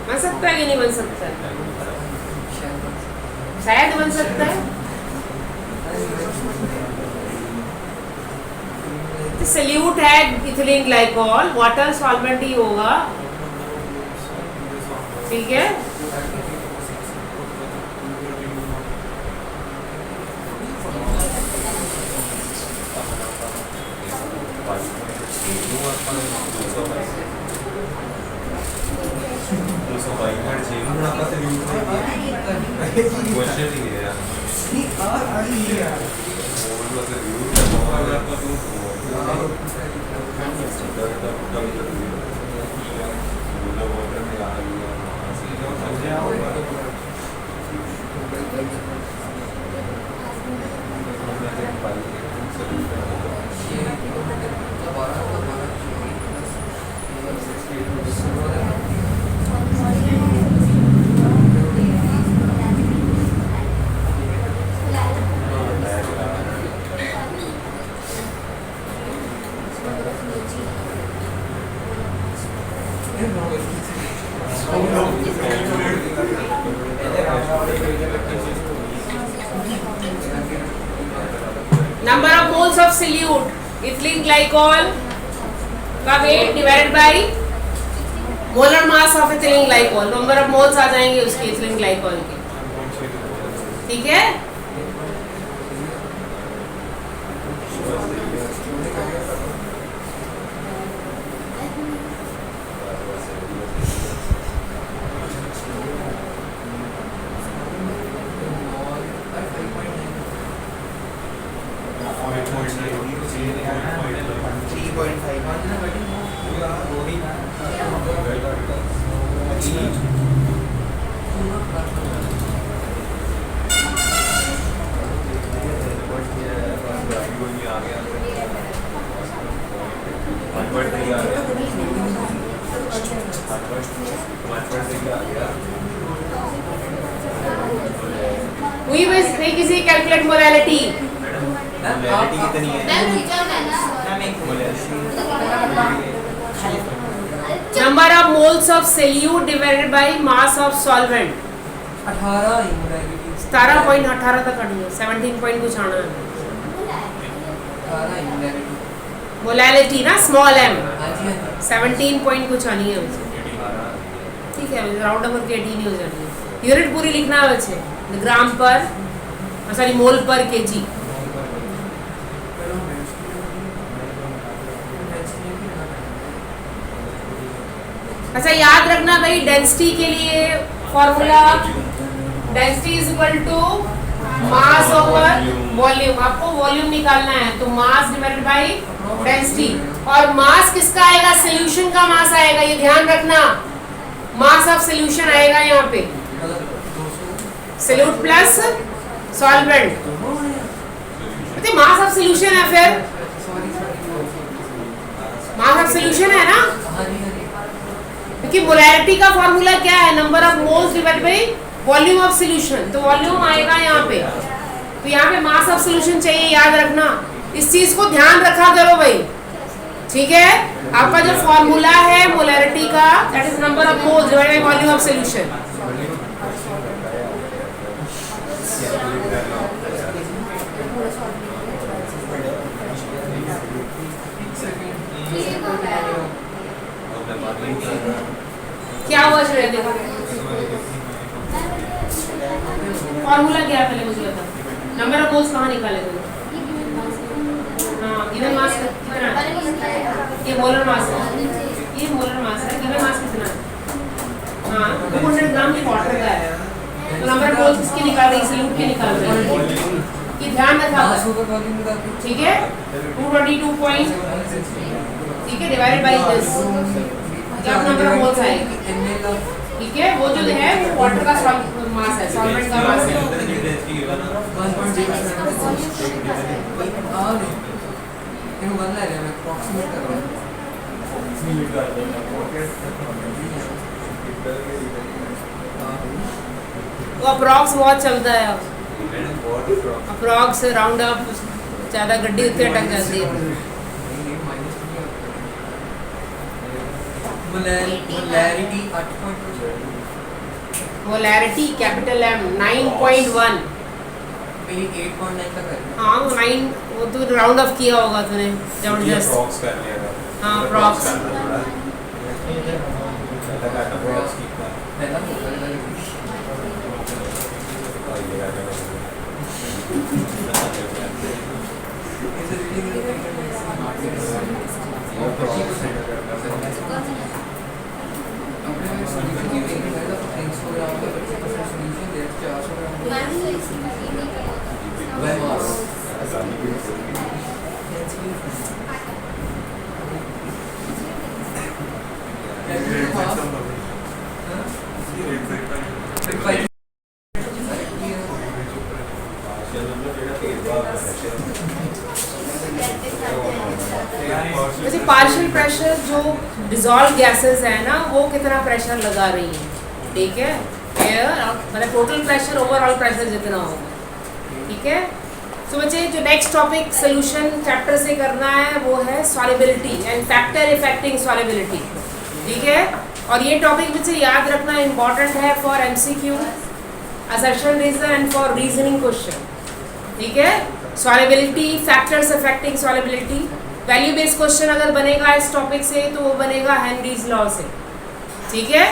बन सकता है कि नहीं बन सकता है? शायद बन सकता है. सोल्यूट है इथिलीन ग्लाइकोल, वाटर सॉल्वेंट ही होगा, ठीक है. Number of moles of solute ethylene glycol का weight divided by molar mass of ethylene glycol. Number of moles आ जाएंगे उसके ethylene glycol के, ठीक है. हुई बस नहीं किसी calculate molality. Number of moles of solute divided by mass of solvent. 17.18 तक आनी है, 17 पॉइंट कुछ आना है. मोलालिटी ना स्मॉल m 17 पॉइंट कुछ आनी है उसे, ठीक है. राउंड अप करके 18 हो जानी है. यूनिट पूरी लिखना है बच्चे, ग्राम पर सॉरी मोल पर केजी. अच्छा याद रखना भाई, डेंसिटी के लिए formula density is equal to mass over volume. आपको वॉल्यूम निकालना है तो मास डिवाइडेड बाय डेंसिटी. और मास किसका आएगा? सॉल्यूशन का मास आएगा, ये ध्यान रखना. मास ऑफ सॉल्यूशन आएगा यहाँ पे, solute plus solvent. Mass of solution है, फिर मास ऑफ सॉल्यूशन है ना, क्योंकि मोलैरिटी का फॉर्मूला क्या है? Number of moles divided by volume of solution, तो वॉल्यूम आएगा यहाँ पे, तो यहाँ पे मास ऑफ सॉल्यूशन चाहिए, याद रखना, इस चीज को ध्यान रखा करो भाई, ठीक है। आपका जो फॉर्मूला है मोलैरिटी का, that is number of moles divided by volume of solution. क्या हुआ श्रेया, देखो फॉर्मूला क्या है पहले मुझे बता, नंबर ऑफ मोल्स कहाँ निकाले तुमने? हाँ, गिवन मास कितना है? ये मोलर मास है, ये मोलर मास है, गिवन मास कितना है? हाँ, 200 ग्राम की वाटर का है, तो नंबर ऑफ मोल्स किसके निकाल रही है? सॉल्यूट के निकाल रही है, ये ध्यान रखा, ठीक है। 222 पॉइंट, ठीक है, डिवाइडेड बाय दिस, क्या नंबर ऑफ मोल्स आएगी, ठीक है। वो जो है वो वाटर का मास है, सॉल्वेंट का मास है। वो अप्रॉक्स बहुत चलता है, अप्रॉक्स राउंड अप, ज्यादा गड्डी उतनी अटक जाती है। मोलैरिटी कैपिटल M 9.1,
मेरी 8.9 तक है।
हाँ 9, वो तो राउंड ऑफ किया होगा तूने जबरदस्त, हाँ अप्रॉक्स। वैसे पार्शियल प्रेशर जो डिसॉल्व गैसेस है ना, वो कितना प्रेशर लगा रही है, ठीक है, मतलब टोटल प्रेशर ओवरऑल प्रेशर जितना होगा, ठीक है। तो बच्चे जो नेक्स्ट टॉपिक सोल्यूशन चैप्टर से करना है वो है solubility and factor affecting solubility, ठीक है। और ये टॉपिक बच्चे याद रखना इम्पॉर्टेंट है for MCQ, assertion reason and for reasoning question, ठीक है। Solubility, factors affecting solubility, value based question अगर बनेगा इस टॉपिक से तो वो बनेगा हेनरीज लॉ से, ठीक है।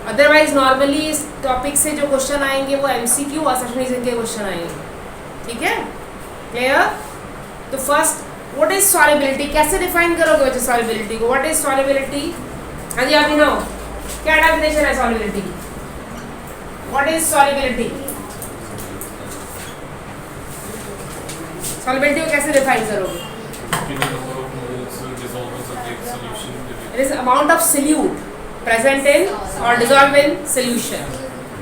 अदरवाइज नॉर्मली इस टॉपिक से जो क्वेश्चन आएंगे वो एमसीक्यू असर्शन रीजन के क्वेश्चन आएंगे, ठीक है, क्लियर। तो फर्स्ट व्हाट इज सॉल्युबिलिटी, कैसे डिफाइन करोगे बच्चे सॉल्युबिलिटी को, व्हाट इज सॉल्युबिलिटी? हाँ जी आप नो क्या डेफिनेशन है सॉल्युबिलिटी की, व्हाट इज सॉल्युबिलिटी? सॉल्युबिलिटी को कैसे डिफाइन करोगे? It is amount of solute present in or dissolved in solution,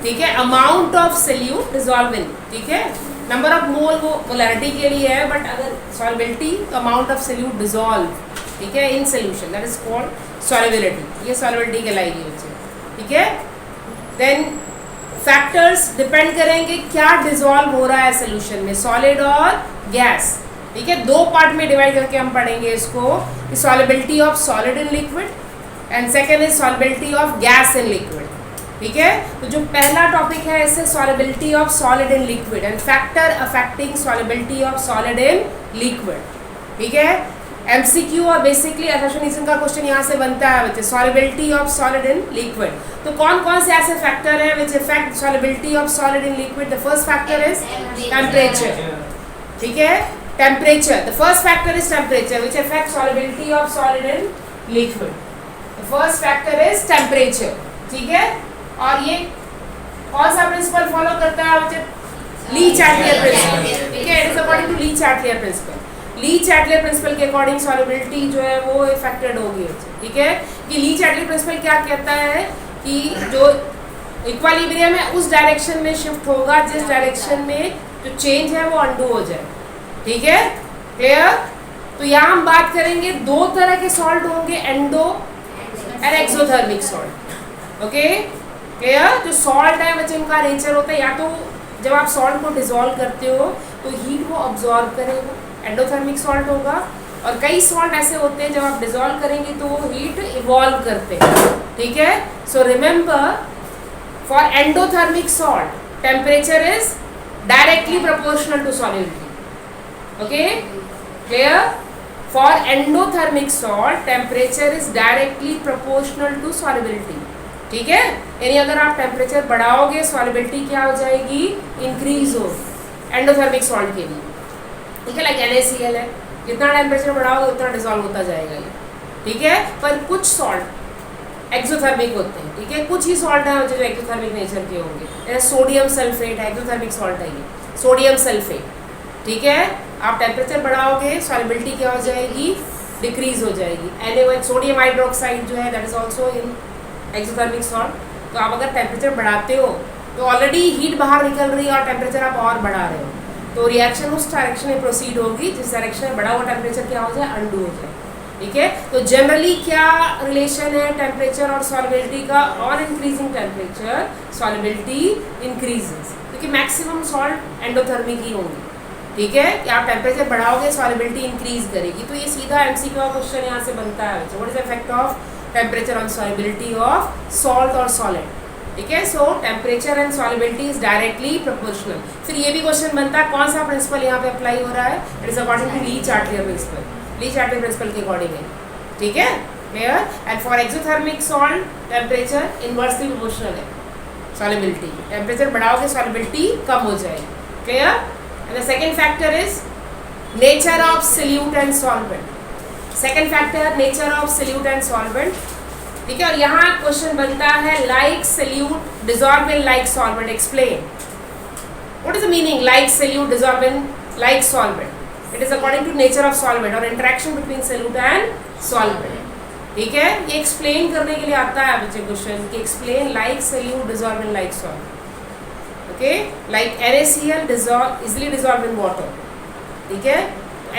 ठीक है, amount of solute dissolved in, ठीक है। नंबर ऑफ मोल वो मोलैरिटी के लिए है, बट अगर सॉल्युबिलिटी तो अमाउंट ऑफ solute dissolved, ठीक है, इन solution, that is called solubility, ये solubility कहलाएगी बच्चे, ठीक है। देन फैक्टर्स डिपेंड करेंगे क्या डिसॉल्व हो रहा है सोल्यूशन में, सॉलिड और गैस, ठीक है। दो पार्ट में डिवाइड करके हम पढ़ेंगे इसको, solubility of solid in liquid and second is solubility of gas in liquid, ठीक है। तो जो पहला टॉपिक है इससे solubility of solid in liquid and factor affecting solubility of solid in liquid, ठीक है। एमसीक्यू और बेसिकली असर्शन का क्वेश्चन यहाँ से बनता है बच्चे, solubility of solid in liquid. तो कौन कौन से ऐसे फैक्टर हैं which effect solubility of solid in liquid? The first factor is temperature, ठीक है, temperature, the first factor is temperature which affects solubility of solid in liquid, the first factor is temperature, ठीक है। और ये कौन सा principle follow करता है बच्चे? ली चैटलियर प्रिंसिपल, ठीक है, it is according to Le Chatelier principle. Le Chatelier principle के अकॉर्डिंग सॉल्युबिलिटी जो है वो इफेक्टेड होगी, ठीक है। कि ली चैटलियर प्रिंसिपल क्या कहता है कि जो इक्विलिब्रियम है उस डायरेक्शन में शिफ्ट होगा जिस डायरेक्शन में जो चेंज है वो अनडू हो जाए, ठीक है, क्लियर। तो यहाँ हम बात करेंगे दो तरह के सॉल्ट होंगे, endo and exothermic salt, okay. Clear? जो सॉल्ट है बच्चे उनका नेचर होता है या तो जब आप सॉल्ट को डिसॉल्व करते हो तो हीट वो ऑब्जॉर्व करेगा, एंडोथर्मिक सॉल्ट होगा, और कई सॉल्ट ऐसे होते हैं जब आप डिसॉल्व करेंगे तो वो हीट इवॉल्व करते हैं, ठीक है? So remember, for endothermic salt temperature is directly proportional to solubility. Okay, clear? For endothermic salt temperature is directly proportional to solubility. ठीक है, यानी अगर आप टेम्परेचर बढ़ाओगे सॉल्युबिलिटी क्या हो जाएगी? इंक्रीज हो, एंडोथर्मिक सॉल्ट के लिए. ठीक है, लाइक NaCl है, जितना टेम्परेचर बढ़ाओगे उतना डिसॉल्व होता जाएगा ये. ठीक है, पर कुछ सॉल्ट एक्सोथर्मिक होते हैं. ठीक है, कुछ ही सॉल्ट है जो एक्सोथर्मिक नेचर के होंगे, जैसे सोडियम सल्फेट है, एक्सोथर्मिक सॉल्ट है ये, सोडियम सल्फेट. ठीक है, आप टेम्परेचर बढ़ाओगे सॉल्युबिलिटी क्या हो जाएगी? डिक्रीज हो जाएगी. Na सोडियम हाइड्रोक्साइड जो है that is also in exothermic salt. तो आप अगर टेम्परेचर बढ़ाते हो तो ऑलरेडी हीट बाहर निकल रही है और टेम्परेचर आप और बढ़ा रहे हो, तो रिएक्शन उस डायरेक्शन में प्रोसीड होगी जिस डायरेक्शन में बढ़ा हुआ टेम्परेचर क्या हो जाए? अनडू हो जाए. ठीक है, तो जनरली क्या रिलेशन है टेम्परेचर और सॉल्युबिलिटी का? On increasing temperature solubility increases, क्योंकि मैक्सिमम सॉल्ट एंडोथर्मिक ही होंगी. ठीक है, कि आप टेम्परेचर बढ़ाओगे सॉल्युबिलिटी इंक्रीज करेगी. तो ये सीधा MCQ का क्वेश्चन यहाँ से बनता है. What is the effect of temperature on solubility of salt और सॉलिड? ठीक है, सो temperature and solubility is directly proportional. फिर ये भी क्वेश्चन बनता है कौन सा प्रिंसिपल यहाँ पे अप्लाई हो रहा है? It is according to Le Chatelier principle. Le Chatelier principle के अकॉर्डिंग है. ठीक है, clear? And for exothermic salt temperature inversely proportional है सॉल्युबिलिटी. टेम्परेचर बढ़ाओगे सॉल्युबिलिटी कम हो जाएगी. Clear? And the second factor is nature of solute and solvent. Second factor, nature of solute and solvent. ठीक है, और यहाँ क्वेश्चन बनता है like solute dissolve in like solvent. Explain. What is the meaning like solute dissolve in like solvent? It is according to nature of solvent or interaction between solute and solvent. ठीक है, ये explain करने के लिए आता है बच्चे question कि explain like solute dissolve in like solvent. Okay, like NaCl dissolve easily dissolve in water. ठीक है,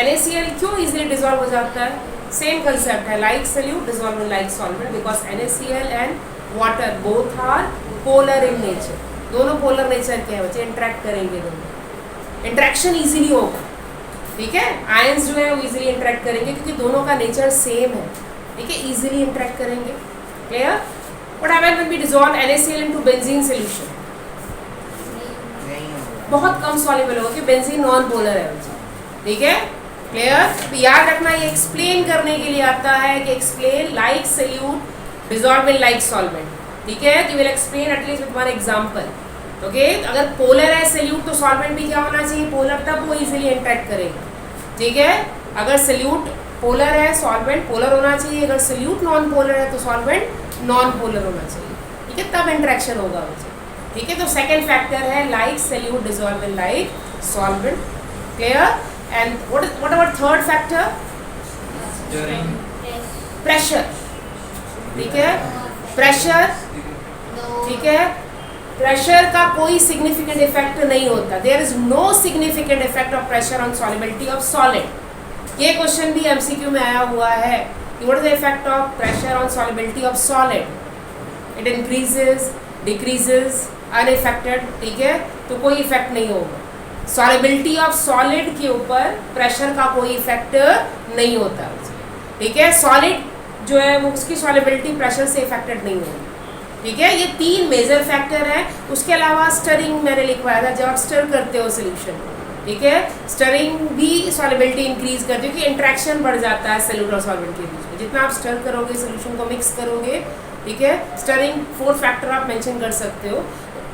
NaCl क्यों easily dissolve हो जाता है? सेम कंसेप्ट है, like solute dissolve in like solvent because NaCl and water both are polar in nature. दोनों polar nature के हैं बच्चे, इंटरेक्ट करेंगे दोनों, इंटरेक्शन इजीली होगा. ठीक है, आयंस जो है वो इजीली इंटरेक्ट करेंगे क्योंकि दोनों का नेचर सेम है. ठीक है, इजीली इंटरेक्ट करेंगे. Clear? What happens when we dissolve NaCl into benzene solution? बहुत कम सॉल्युबल होगा कि बेंजीन नॉन पोलर है. ठीक है, क्लियर? तो याद रखना ये एक्सप्लेन करने के लिए आता है कि explain like solute dissolve in like solvent. ठीक है, you will explain at least with one example. Okay, अगर पोलर है सॉल्यूट तो सॉल्वेंट भी क्या होना चाहिए? पोलर, तब वो इजीली इंटरेक्ट करेगा. ठीक है, अगर सॉल्यूट पोलर है सॉल्वेंट पोलर होना चाहिए, अगर सॉल्यूट नॉन पोलर है तो सॉल्वेंट नॉन पोलर होना चाहिए. ठीक है, तब इंटरेक्शन होगा बच्चे. ठीक है, तो सेकेंड फैक्टर है like solute dissolve in like solvent. Clear? And what about third factor? Pressure. ठीक है, प्रेशर. ठीक है, प्रेशर का कोई सिग्निफिकेंट इफेक्ट नहीं होता. There is no significant effect of pressure on solubility of solid. ये क्वेश्चन भी MCQ में आया हुआ है कि what is the effect of pressure on solubility of solid? It increases, decreases, unaffected. ठीक है, तो कोई इफेक्ट नहीं होगा. सॉल्युबिलिटी ऑफ सॉलिड के ऊपर प्रेशर का कोई इफेक्ट नहीं होता. ठीक है, सॉलिड जो है वो उसकी सॉल्युबिलिटी प्रेशर से इफेक्टेड नहीं होगी. ठीक है, ये तीन मेजर फैक्टर है. उसके अलावा स्टरिंग मैंने लिखवाया था, जब आप स्टर करते हो सोल्यूशन. ठीक है, स्टरिंग भी सॉल्युबिलिटी इंक्रीज करती है क्योंकि इंट्रैक्शन बढ़ जाता है सॉल्यूट और सॉल्वेंट के बीच में. जितना आप स्टर करोगे सोल्यूशन को मिक्स करोगे. ठीक है, स्टरिंग फोर्थ फैक्टर आप मेंशन कर सकते हो.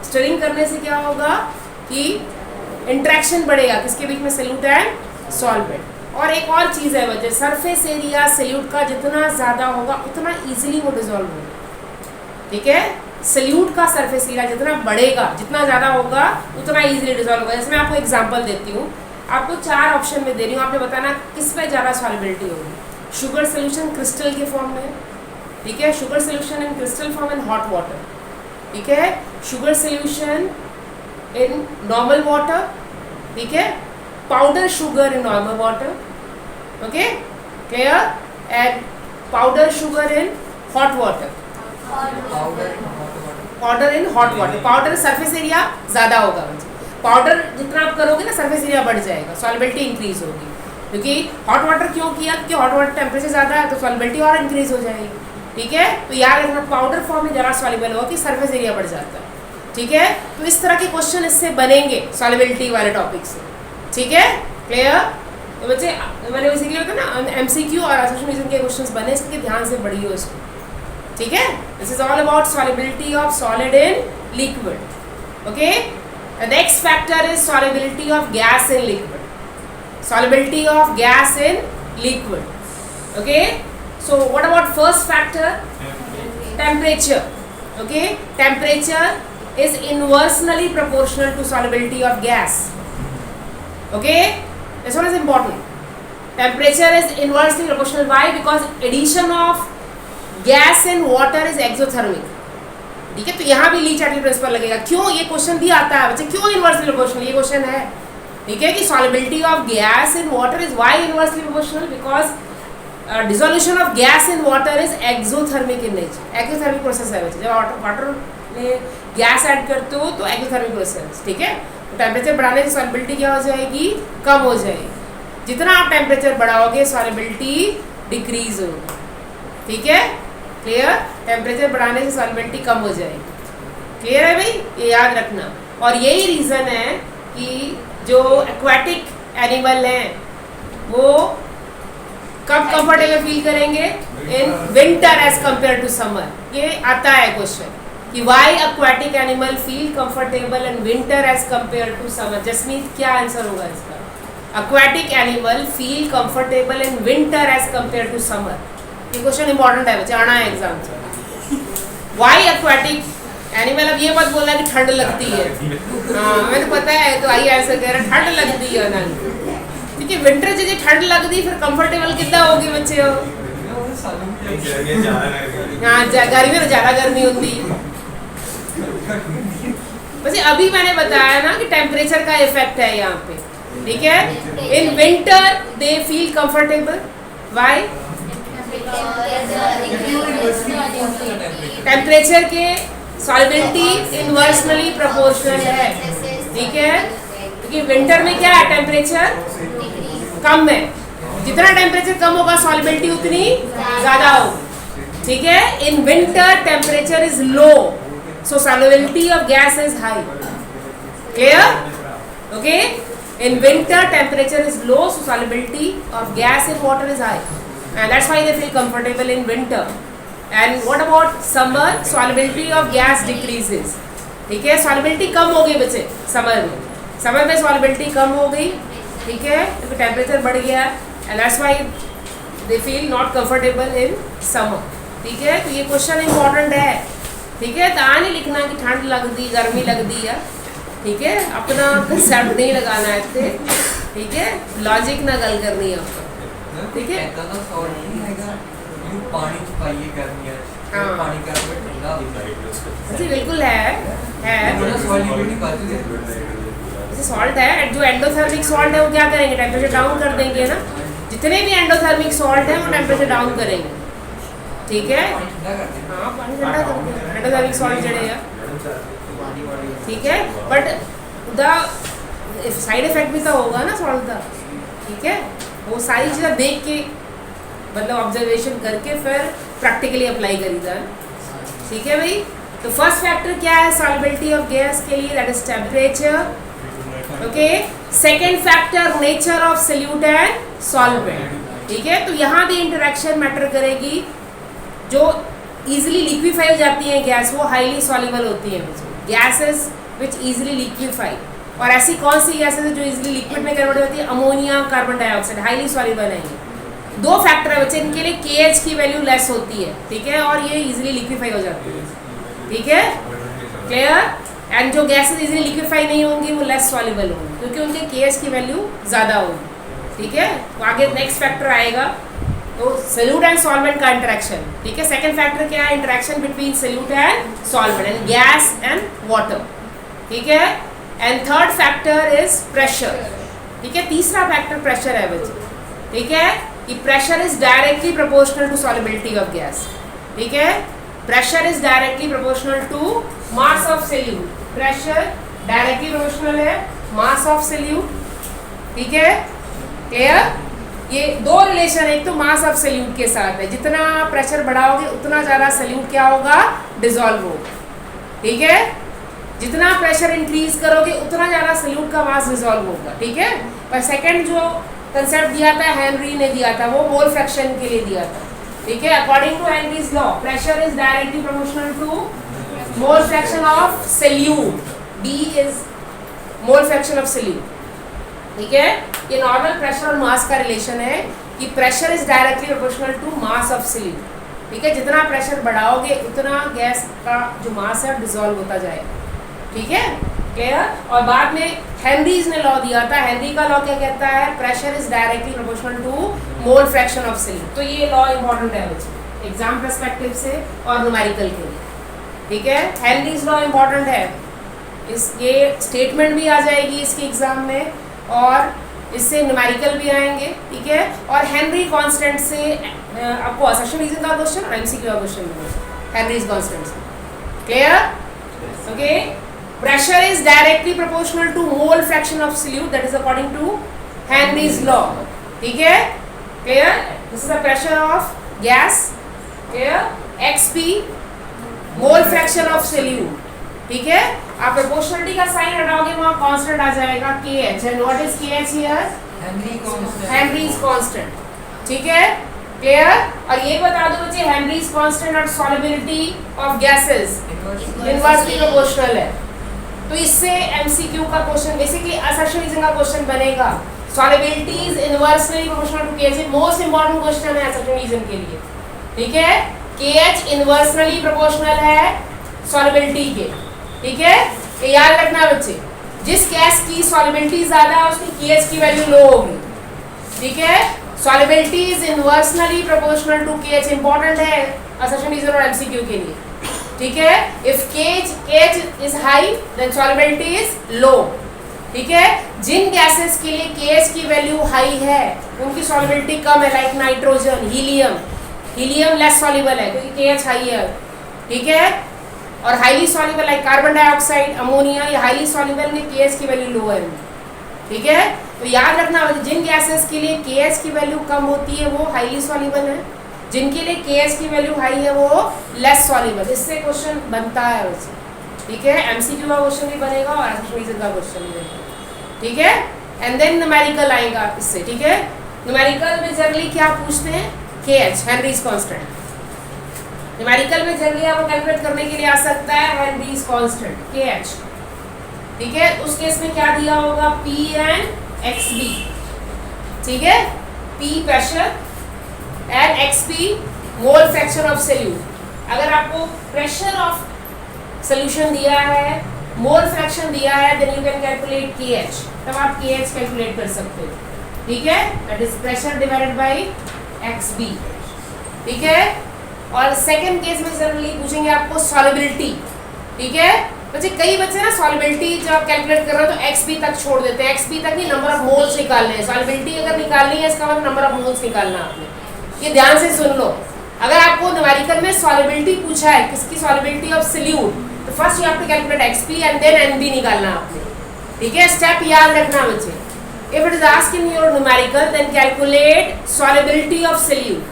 स्टरिंग करने से क्या होगा कि इंट्रैक्शन बढ़ेगा किसके बीच में? Solute and solvent. और एक और चीज़ है बच्चे, सरफेस एरिया सॉल्यूट का जितना ज़्यादा होगा उतना इजीली वो डिसॉल्व होगा. ठीक है, सॉल्यूट का सरफेस एरिया जितना बढ़ेगा, जितना ज़्यादा होगा उतना इजीली डिसॉल्व होगा. जैसे मैं आपको एग्जांपल देती हूँ, आपको 4 ऑप्शन में दे रही हूँ, आपने बताना किस पे ज़्यादा सॉल्युबिलिटी होगी. शुगर सोल्यूशन क्रिस्टल के फॉर्म में. ठीक है, sugar solution in crystal form in hot water. ठीक है, sugar solution in normal water. ठीक है, powder sugar in normal water. Okay, clear? And powder sugar in hot water. Powder in hot water, powder surface area ज़्यादा होगा बच्चे, powder जितना आप करोगे ना सरफेस एरिया बढ़ जाएगा, सॉल्युबिलिटी इंक्रीज होगी। क्योंकि हॉट वाटर क्यों किया, क्योंकि हॉट वाटर टेम्परेचर ज़्यादा है तो सॉल्युबिलिटी और इंक्रीज हो जाएगी। ठीक है, तो याद रखना पाउडर फॉर्म में ज़रा सॉल्युबल होगा कि सरफेस एरिया बढ़ जाता है। ठीक है, तो इस तरह के क्वेश्चन इससे बनेंगे सॉल्युबिलिटी वाले टॉपिक से। ठीक है, क्लियर? तो बच्चे मैंने बेसिकली होता है ना एमसीक्यू और एसोसिएशन रीजन के क्वेश्चंस बने, इसके ध्यान से पढ़िए उसको। ठीक है, this is all about solubility of solid in liquid. Okay, the next factor is solubility of gas in liquid, solubility of gas in liquid. Okay, so what about first factor? Temperature. Okay, temperature is inversely proportional to solubility of gas. Okay, this one is important. Temperature is inversely proportional. Why? Because addition of gas in water is exothermic. ठीक है, तो यहाँ भी ली चार्टली principal लगेगा। क्यों, ये question भी आता है बच्चे, क्यों इनवर्सली प्रोपोर्शनल, ये क्वेश्चन है। ठीक है, कि solubility of gas in water is why inversely proportional, because dissolution of gas in water is exothermic in nature. exothermic process है बच्चे, जब वाटर में गैस ऐड करते हो तो exothermic process। ठीक है, तो टेम्परेचर बढ़ाने से solubility क्या हो जाएगी, कम हो जाएगी। जितना आप टेम्परेचर बढ़ाओगे solubility डिक्रीज होगी। ठीक है, क्लियर? टेम्परेचर बढ़ाने से solubility कम हो जाएगी। क्लियर है भाई, ये याद रखना। और यही रीज़न है कि जो एक्वाटिक एनिमल हैं वो कब कंफर्टेबल फील करेंगे, in winter as compare to summer. ये आता है क्वेश्चन कि why aquatic animal feel comfortable in winter as compare to summer. Jasmeet क्या आंसर होगा इसका? Aquatic animal feel comfortable in winter as compare to summer. ये question important है बच्चे, आना है एग्जाम से। व्हाई एक्वाटिक एनिमल, अब ये मत बोलना कि ठंड लगती है। हाँ, हमें तो पता है, तो आई ऐसा कह रहा ठंड लगती है ना, क्योंकि विंटर जैसे ठंड लगती फिर कंफर्टेबल कितना होगी बच्चे हो। हाँ, गर्मी में ज़्यादा गर्मी होती। वैसे अभी मैंने बताया ना कि टेम्परेचर का इफेक्ट है यहाँ पे। ठीक है, in winter they feel comfortable. Why? Temperature के सॉल्युबिलिटी इनवर्सली प्रोपोर्शनल है। ठीक है, क्योंकि विंटर में क्या है, टेम्परेचर कम है, जितना टेम्परेचर कम होगा सॉल्युबिलिटी उतनी ज़्यादा होगी। ठीक है, in winter temperature is low so solubility of gas is high. Clear? Okay, in winter temperature is low so solubility of gas in water is high and that's why they feel comfortable in winter. And what about summer? Solubility of gas decreases. ठीक है, solubility कम हो गई बच्चे summer में, summer में solubility कम हो गई। ठीक है, क्योंकि टेम्परेचर बढ़ गया and that's why they feel not comfortable in summer. ठीक है, तो ये क्वेश्चन इंपॉर्टेंट है। ठीक है, तो नहीं लिखना कि ठंड लगती गर्मी लगती है। ठीक है, अपना कंसेप्ट नहीं लगाना है इतने। ठीक है, लॉजिक ना गल करनी है आपको। ठीक है,
पानी पाइए गर्मी है,
हाँ।
पानी का ठंडा होता है।
जी बिल्कुल है।
सॉल्युबिलिटी बढ़ती है।
जैसे सॉल्ट है, जो एंडोथर्मिक सॉल्ट है वो क्या करेंगे, टेम्परेचर डाउन कर देंगे ना। जितने भी एंडोथर्मिक सॉल्ट है वो टेम्परेचर डाउन करेंगे। ठीक है, हाँ, पानी ठंडा करते हैं एंडोथर्मिक सॉल्ट जड़े हैं। ठीक है, बट द साइड इफेक्ट भी तो होगा ना सॉल्ट का। ठीक है, वो सारी चीज़ें देख के मतलब ऑब्जर्वेशन करके फिर प्रैक्टिकली अप्लाई करीदा। ठीक है भाई, तो फर्स्ट फैक्टर क्या है सॉल्युबिलिटी ऑफ गैस के लिए, that is temperature. Okay, second factor nature of solute and solvent. ठीक है, तो यहाँ भी इंटरेक्शन मैटर करेगी। जो इजीली लिक्विफाई हो जाती हैं गैस वो हाईली सॉल्युबल होती हैं गैसेस विच इजीली लिक्विफाई। और ऐसी कौन सी गैसेस है जो इजीली लिक्विड में कन्वर्ट होती है? Ammonia, carbon dioxide, highly soluble है ये। दो फैक्टर है बच्चे, इनके लिए KH की वैल्यू लेस होती है। ठीक है, और ये इजीली लिक्विफाई हो जाती है। ठीक है, क्लियर? एंड जो गैसेस इजीली लिक्विफाई नहीं होंगी वो लेस सॉल्युबल होंगी क्योंकि उनके KH की वैल्यू ज़्यादा होगी। ठीक है, तो आगे नेक्स्ट फैक्टर आएगा तो सॉल्यूट एंड सॉल्वेंट का इंटरेक्शन। ठीक है, सेकंड फैक्टर क्या है? Interaction between solute and solvent and gas and water. ठीक है, and third factor is pressure. ठीक है, तीसरा फैक्टर प्रेशर है बच्चे। ठीक है, कि pressure is directly proportional to solubility of gas. ठीक है, pressure is directly proportional to mass of solute. Pressure directly proportional है मास ऑफ सॉल्यूट, ठीक है, क्लियर। ये दो रिलेशन है, एक तो मास ऑफ सॉल्यूट के साथ है, जितना प्रेशर बढ़ाओगे उतना ज़्यादा सॉल्यूट क्या होगा, डिसॉल्व होगा, ठीक है। जितना प्रेशर इंक्रीज करोगे उतना ज़्यादा सॉल्यूट का मास डिसॉल्व होगा, ठीक है। पर सेकंड जो कंसेप्ट दिया था हेनरी ने दिया था, वो मोल फ्रैक्शन के लिए दिया था, ठीक है। According to Henry's law pressure is directly proportional to mole fraction of solute, D is mole fraction of solute, ठीक है। ये नॉर्मल प्रेशर और मास का रिलेशन है कि pressure is directly proportional to mass of solute, ठीक है। जितना प्रेशर बढ़ाओगे उतना गैस का जो मास है डिसॉल्व होता जाएगा, ठीक है, क्लियर। और बाद में हेनरीज ने लॉ दिया था, हेनरी का लॉ क्या कहता है, pressure is directly proportional to mole fraction of solute. तो ये लॉ इंपॉर्टेंट है बच्चे एग्जाम पर्सपेक्टिव से और न्यूमेरिकल के लिए, ठीक है। हेनरीज लॉ इंपॉर्टेंट है, ये स्टेटमेंट भी आ जाएगी इसके एग्जाम में और इससे न्यूमेरिकल भी आएंगे, ठीक है। और हेनरी कांस्टेंट से आपको असर्शन रीजन का क्वेश्चन और एमसीक्यू का क्वेश्चन मिलेगा हेनरीज कांस्टेंट से, clear, okay. Pressure is directly proportional to mole fraction of solute, that is according to Henry's law, ठीक है, clear. This is the pressure of gas, clear, xp mole fraction of solute, ठीक है। आप proportionality का sign हटाओगे वहां constant आ जाएगा kh, and what is kh here, Henrys constant, ठीक है, क्लियर। और ये बता दो बच्चे हेनरीज कांस्टेंट और solubility of gases inversely proportional है। तो इससे एमसीक्यू का क्वेश्चन बेसिकली असर्शनिज्म का क्वेश्चन बनेगा, solubility is inversely proportional to kh, most important question है असर्शनिज्म के लिए, ठीक है। kh इनवर्सली प्रोपोर्शनल है सॉल्युबिलिटी के, ठीक है। ये याद रखना बच्चे, जिस गैस की सॉल्युबिलिटी ज्यादा है उसकी kh की वैल्यू लो होगी, ठीक है। Solubility is inversely proportional to kh, important है असर्शनिज्म और एमसीक्यू के लिए, ठीक है। If kh is high then solubility is low, ठीक है। जिन गैसेस के लिए kh की वैल्यू हाई है उनकी सॉल्युबिलिटी कम है, like nitrogen, helium less soluble है क्योंकि kh हाई है, ठीक है। और highly soluble like carbon dioxide, ammonia, ये हाईली सॉल्युबल में kh की वैल्यू लो है, ठीक है। तो याद रखना जिन गैसेस के लिए kh की वैल्यू कम होती है वो हाईली सॉल्युबल है, जिनके लिए kh की वैल्यू हाई है वो लेस सॉल्युबल। इससे क्वेश्चन बनता है वैसे, ठीक है। एमसीक्यू का क्वेश्चन भी बनेगा और असर्शनिज्म का क्वेश्चन भी बनेगा, ठीक है। एंड देन न्यूमेरिकल आएगा इससे, ठीक है। न्यूमेरिकल में जनरली क्या पूछते हैं, kh हेनरीज कांस्टेंट। न्यूमेरिकल में जनरली आपको कैलकुलेट करने के लिए आ सकता है हेनरीज कांस्टेंट kh, ठीक है। उस केस में क्या दिया होगा, P एंड xb, ठीक है। P pressure and xp mole fraction of solute. अगर आपको प्रेशर ऑफ सॉल्यूशन दिया है, मोल फ्रैक्शन दिया है, then you can calculate kh, तब आप kh कैलकुलेट कर सकते हो, ठीक है। That is pressure divided by xb, ठीक है। और सेकंड केस में जनरली पूछेंगे आपको सॉल्युबिलिटी, ठीक है। बच्चे कई बच्चे ना सॉल्युबिलिटी जब कैलकुलेट कर रहे हो तो xp तक छोड़ देते हैं, xp तक नहीं, नंबर ऑफ मोल्स निकालने हैं। सॉल्युबिलिटी अगर निकालनी है इसका मतलब नंबर ऑफ मोल्स निकालना आपने, ये ध्यान से सुन लो। अगर आपको न्यूमेरिकल में सॉल्युबिलिटी पूछा है, किसकी सॉल्युबिलिटी ऑफ सॉल्यूट, तो first you have to calculate xp and then nb निकालना आपने, ठीक है। स्टेप याद रखना बच्चे। If it is asked in your numerical then calculate solubility of solute.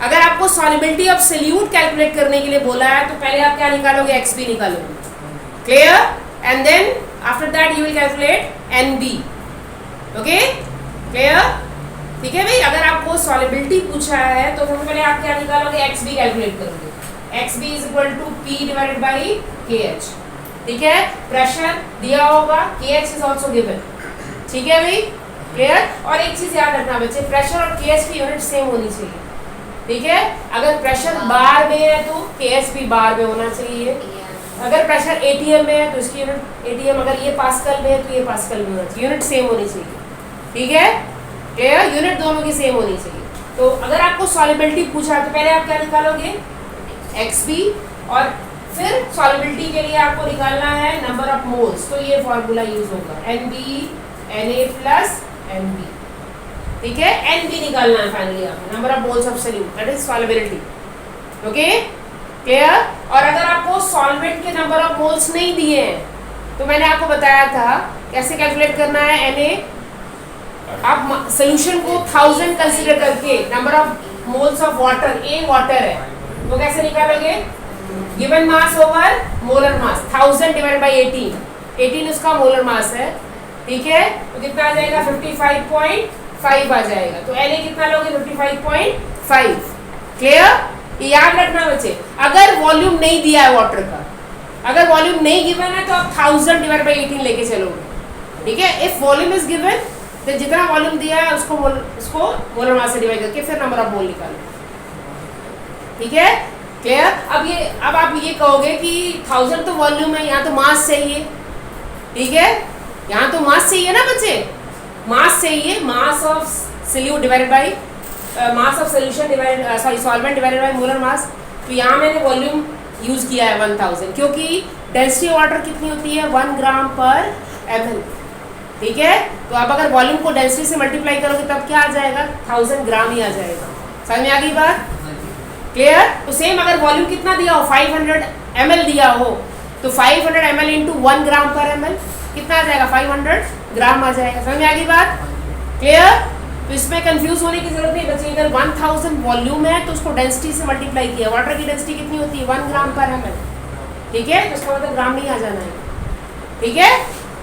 अगर आपको सॉल्युबिलिटी ऑफ सॉल्यूट कैलकुलेट करने के लिए बोला है तो पहले आप क्या निकालोगे, xp निकालोगे, clear. And then after that you will calculate nb, okay, clear, ठीक है भाई। अगर आपको सॉल्युबिलिटी पूछा है तो सबसे पहले आप क्या निकालोगे, xb कैलकुलेट करोगे। xb is equal to p divided by kh, ठीक है। प्रेशर दिया होगा, kh इज आल्सो गिवन, ठीक है भाई, क्लियर। और एक चीज याद रखना बच्चे, प्रेशर और kh की यूनिट सेम होनी चाहिए, ठीक है। अगर प्रेशर बार में है तो kh भी बार में होना चाहिए। अगर प्रेशर atm में है तो इसकी यूनिट atm, अगर ये पास्कल में है तो ये पास्कल में होना चाहिए, यूनिट सेम होनी चाहिए, ठीक है, क्लियर। यूनिट दोनों की सेम होनी चाहिए। तो अगर आपको सॉल्युबिलिटी पूछा है तो पहले आप क्या निकालोगे, xb, और फिर सॉल्युबिलिटी के लिए आपको निकालना है नंबर ऑफ मोल्स, तो ये फॉर्मूला यूज होगा nb na प्लस nb, ठीक है। nb निकालना है फाइनली आपको, number of moles of solute, that is solubility, okay, clear. और अगर आपको सॉल्वेंट के नंबर ऑफ मोल्स नहीं दिए हैं तो मैंने आपको बताया था कैसे कैलकुलेट करना है। Na आप सोल्यूशन को 1000 कंसीडर करके number of moles of water, A water है, तो कैसे निकालोगे? Given mass over molar mass, 1000 divide by 18 उसका मोलर मास है, ठीक है। तो कितना आ जाएगा? 55.5 आ जाएगा। तो Na कितना लोगे? 55.5। क्लियर। ये याद रखना बच्चे, अगर वॉल्यूम नहीं दिया है वाटर का, अगर वॉल्यूम नहीं गिवन है तो आप 1000 डिवाइड बाय 18 लेके चलोगे, ठीक है। इफ वॉल्यूम इज गिवन तो जितना वॉल्यूम दिया है उसको मोलर मास से डिवाइड करके फिर नंबर ऑफ मोल निकालो, ठीक है। क्लियर। अब आप ये कहोगे कि 1000 तो वॉल्यूम है, यहाँ तो मास चाहिए, ठीक है। यहाँ तो मास चाहिए ना बच्चे, मास चाहिए, मास of solute divided by mass of solution solvent divided by molar mass. तो यहाँ मैंने वॉल्यूम यूज किया है 1000, क्योंकि डेंसिटी ऑफ वाटर कितनी होती है? 1 ग्राम पर ml, ठीक है। तो आप अगर वॉल्यूम को डेंसिटी से मल्टीप्लाई करोगे तब क्या आ जाएगा? 1000 ग्राम ही आ जाएगा। समझ में आ गई बात? क्लियर। तो सेम अगर वॉल्यूम कितना दिया हो, 500 ml दिया हो, तो 500 ml इंटू 1 ग्राम पर ml कितना आ जाएगा? 500 ग्राम आ जाएगा। समझ में आ गई बात? क्लियर। तो इसमें कंफ्यूज होने की जरूरत नहीं बच्चे। अगर 1000 वॉल्यूम है तो उसको डेंसिटी से मल्टीप्लाई किया, वाटर की डेंसिटी कितनी होती है? 1 ग्राम पर ml, ठीक है। तो उसका मतलब ग्राम नहीं आ जाना है, ठीक है।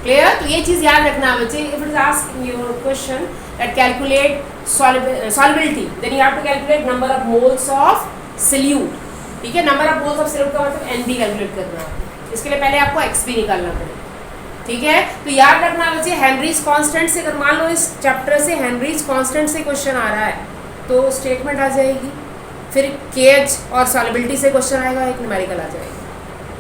क्लियर। तो ये चीज याद रखना बच्चे। If it is asked your question that calculate solubility, then you have to calculate number of moles of solute, ठीक है। Number of moles of solute का मतलब NB कैलकुलेट करना है। इसके लिए पहले आपको XP निकालना पड़ेगा, ठीक है। तो याद रखना बच्चे, हेनरीज कांस्टेंट से, अगर मान लो इस चैप्टर से हेनरीज कांस्टेंट से क्वेश्चन आ रहा है तो स्टेटमेंट आ जाएगी, फिर KH और सॉल्युबिलिटी से क्वेश्चन आएगा, एक न्यूमेरिकल आ जाएगा।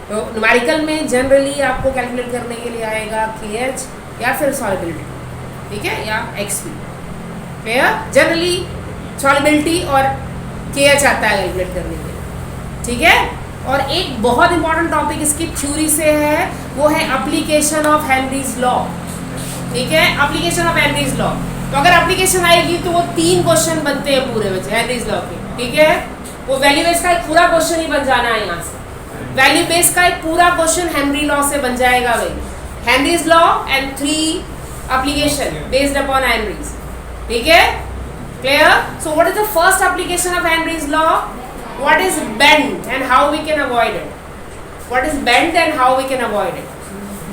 तो न्यूमेरिकल में जनरली आपको कैलकुलेट करने के लिए आएगा KH या फिर सॉल्युबिलिटी, ठीक है, या XP। क्लियर। जनरली सॉल्युबिलिटी और KH आता है कैलकुलेट करने के लिए, ठीक है। और एक बहुत इंपॉर्टेंट टॉपिक इसकी थ्योरी से है, वो है एप्लीकेशन ऑफ हेनरीज लॉ, ठीक है। एप्लीकेशन ऑफ हेनरीज लॉ, तो अगर एप्लीकेशन आएगी तो वो 3 क्वेश्चन बनते हैं पूरे बच्चे हेनरीज लॉ के, ठीक है। वो वैल्यू बेस का एक पूरा क्वेश्चन ही बन जाना है यहाँ से, वैल्यू बेस का एक पूरा क्वेश्चन हेनरी लॉ से बन जाएगा भाई। Henry's law and 3 application based upon Henrys, ठीक है। Clear. So what is the first application of Henry's law? What is bend and how we can avoid it? What is bend and how we can avoid it?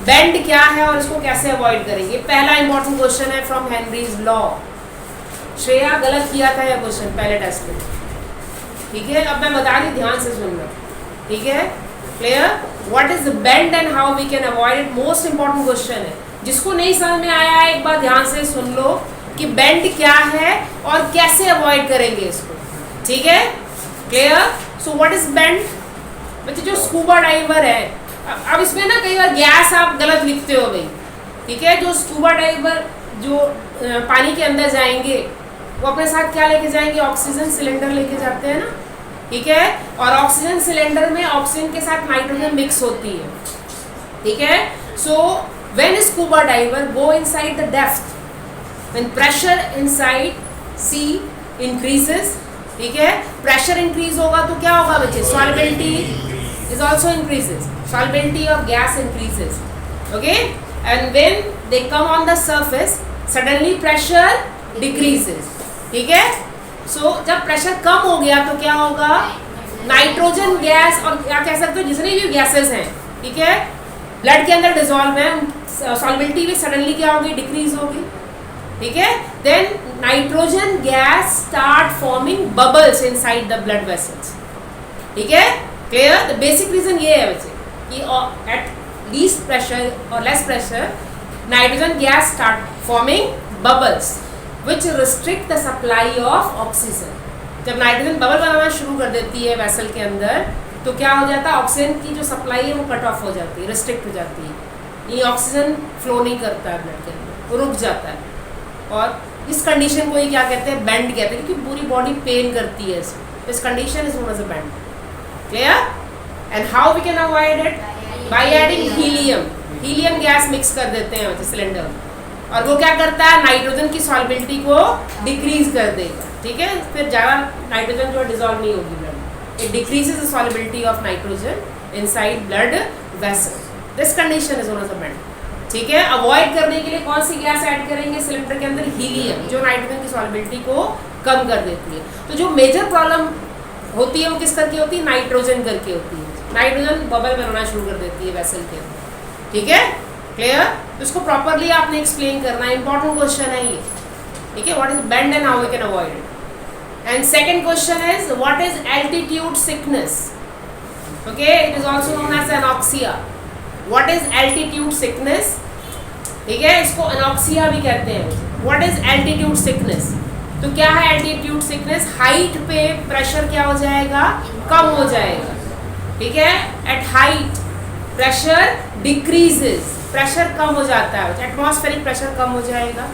Bend क्या है और इसको कैसे avoid करेंगे? पहला important question है from Henry's law. Shreya गलत किया था यह क्वेश्चन पहले टेस्ट में, ठीक है। अब मैं बता रही, ध्यान से सुनना, ठीक है। Clear. What is bend and how we can avoid it? Most important question है। जिसको नहीं समझ में आया है एक बार ध्यान से सुन लो कि बेंड क्या है और कैसे अवॉइड करेंगे इसको, ठीक है। Clear. So what is bend? बच्चे जो स्कूबा डाइवर है, अब इसमें ना कई बार गैस आप गलत लिखते हो भाई, ठीक है। जो स्कूबा डाइवर जो पानी के अंदर जाएंगे वो अपने साथ क्या लेके जाएंगे? ऑक्सीजन सिलेंडर लेके जाते हैं ना, ठीक है। और ऑक्सीजन सिलेंडर में ऑक्सीजन के साथ नाइट्रोजन मिक्स होती है, ठीक है। So when scuba diver go inside the depth, when pressure inside sea increases, ठीक है। प्रेशर इंक्रीज होगा तो क्या होगा बच्चे? Solubility is also increases, solubility of gas increases, okay. And when they come on the surface suddenly pressure decreases, ठीक है। सो जब प्रेशर कम हो गया तो क्या होगा? नाइट्रोजन गैस और क्या कह सकते हो जितने भी गैसेस हैं, ठीक है, ब्लड के अंदर डिसॉल्व है, सॉल्युबिलिटी भी सडनली क्या होगी? डिक्रीज होगी, ठीक है। Then nitrogen gas start forming bubbles inside the blood vessels, ठीक है। क्लियर। द बेसिक रीजन ये है बच्चे कि एट लीस्ट प्रेशर और less pressure nitrogen gas start forming bubbles which restrict the supply of oxygen. जब नाइट्रोजन बबल बनाना शुरू कर देती है वेसल के अंदर तो क्या हो जाता है? ऑक्सीजन की जो सप्लाई है वो कट ऑफ हो जाती है, रिस्ट्रिक्ट हो जाती है, ये ऑक्सीजन फ्लो नहीं करता है ब्लड के अंदर, वो रुक जाता है। और इस कंडीशन को ही क्या कहते हैं? बेंड कहते हैं, क्योंकि पूरी बॉडी पेन करती है इसमें। This condition is known as a bend. Clear. And how we can avoid it? By adding helium. Helium gas mix कर देते हैं सिलेंडर में, और वो क्या करता है? नाइट्रोजन की सॉल्युबिलिटी को डिक्रीज कर देगा, ठीक है। फिर ज़्यादा नाइट्रोजन जो डिजॉल्व नहीं होगी ब्लड में, it decreases the solubility of nitrogen inside blood vessel. This condition is known as a bend. ठीक है, अवॉइड करने के लिए कौन सी गैस ऐड करेंगे सिलेंडर के अंदर? हीलियम, जो नाइट्रोजन की सॉलिबिलिटी को कम कर देती है। तो जो मेजर प्रॉब्लम होती है वो किस करके होती है? नाइट्रोजन करके होती है। नाइट्रोजन बबल बनाना शुरू कर देती है वेसल के अंदर। ठीक है, क्लियर? तो इसको प्रॉपरली आपने एक्सप्लेन करना है, इंपॉर्टेंट क्वेश्चन है ये। ठीक है, what is bend and how we can avoid it. And second question is what is altitude sickness? Okay, it is also known as anoxia. What is altitude sickness? ठीक है, इसको anoxia भी कहते हैं। What is altitude sickness? तो क्या है altitude sickness? Height पे प्रेशर क्या हो जाएगा? कम हो जाएगा। ठीक है, at height pressure decreases, pressure कम हो जाता है, एटमॉस्फेरिक प्रेशर कम हो जाएगा।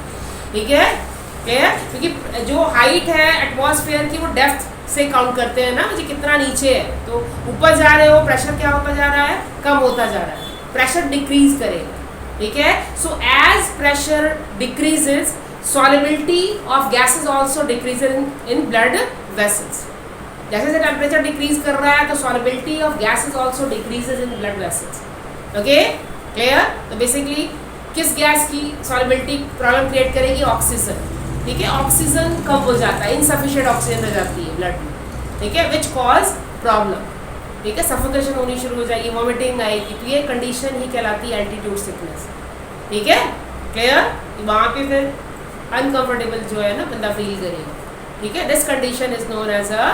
ठीक है, क्लियर? क्योंकि जो हाइट है एटमॉस्फेयर की वो डेप्थ से काउंट करते हैं ना, मुझे कितना नीचे है, तो ऊपर जा रहे हो प्रेशर क्या होता जा रहा है? कम होता जा रहा है, प्रेशर डिक्रीज करेगा। ठीक है, so as pressure decreases solubility of gases also decreases in blood vessels. जैसे जैसे टेम्परेचर डिक्रीज कर रहा है तो solubility of gases also decreases in blood vessels. Okay, clear? तो बेसिकली किस गैस की solubility प्रॉब्लम क्रिएट करेगी? ऑक्सीजन। ठीक है, ऑक्सीजन कम हो जाता है, इनसफिशिएंट ऑक्सीजन रह जाती है ब्लड में। ठीक है, विच कॉज प्रॉब्लम। ठीक है, सफोकेशन होनी शुरू हो जाएगी, वॉमिटिंग आएगी, तो ये कंडीशन ही कहलाती है एल्टीट्यूड सिकनेस। ठीक है, क्लियर? वहाँ पे फिर अनकंफर्टेबल जो है ना बंदा फील करेगा। ठीक है, this condition is known as a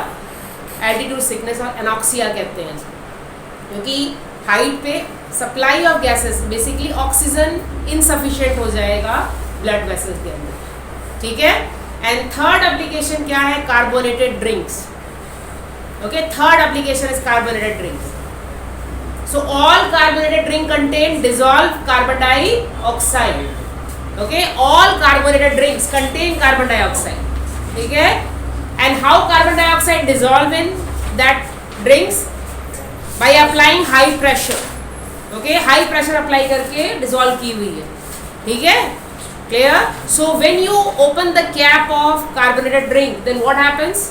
altitude sickness और एनॉक्सिया कहते हैं, क्योंकि हाइट पे supply of gases basically oxygen insufficient हो जाएगा ब्लड वेसल्स के अंदर। ठीक है, एंड थर्ड एप्लीकेशन क्या है? Carbonated drinks. Okay, third application is carbonated drinks. So all carbonated drink contain dissolve carbon dioxide. Okay, all carbonated drinks contain carbon dioxide. ठीक है, and how carbon dioxide dissolve in that drinks? By applying high pressure. Okay, high pressure apply करके dissolve की हुई है। ठीक है, clear? So when you open the cap of carbonated drink, then what happens?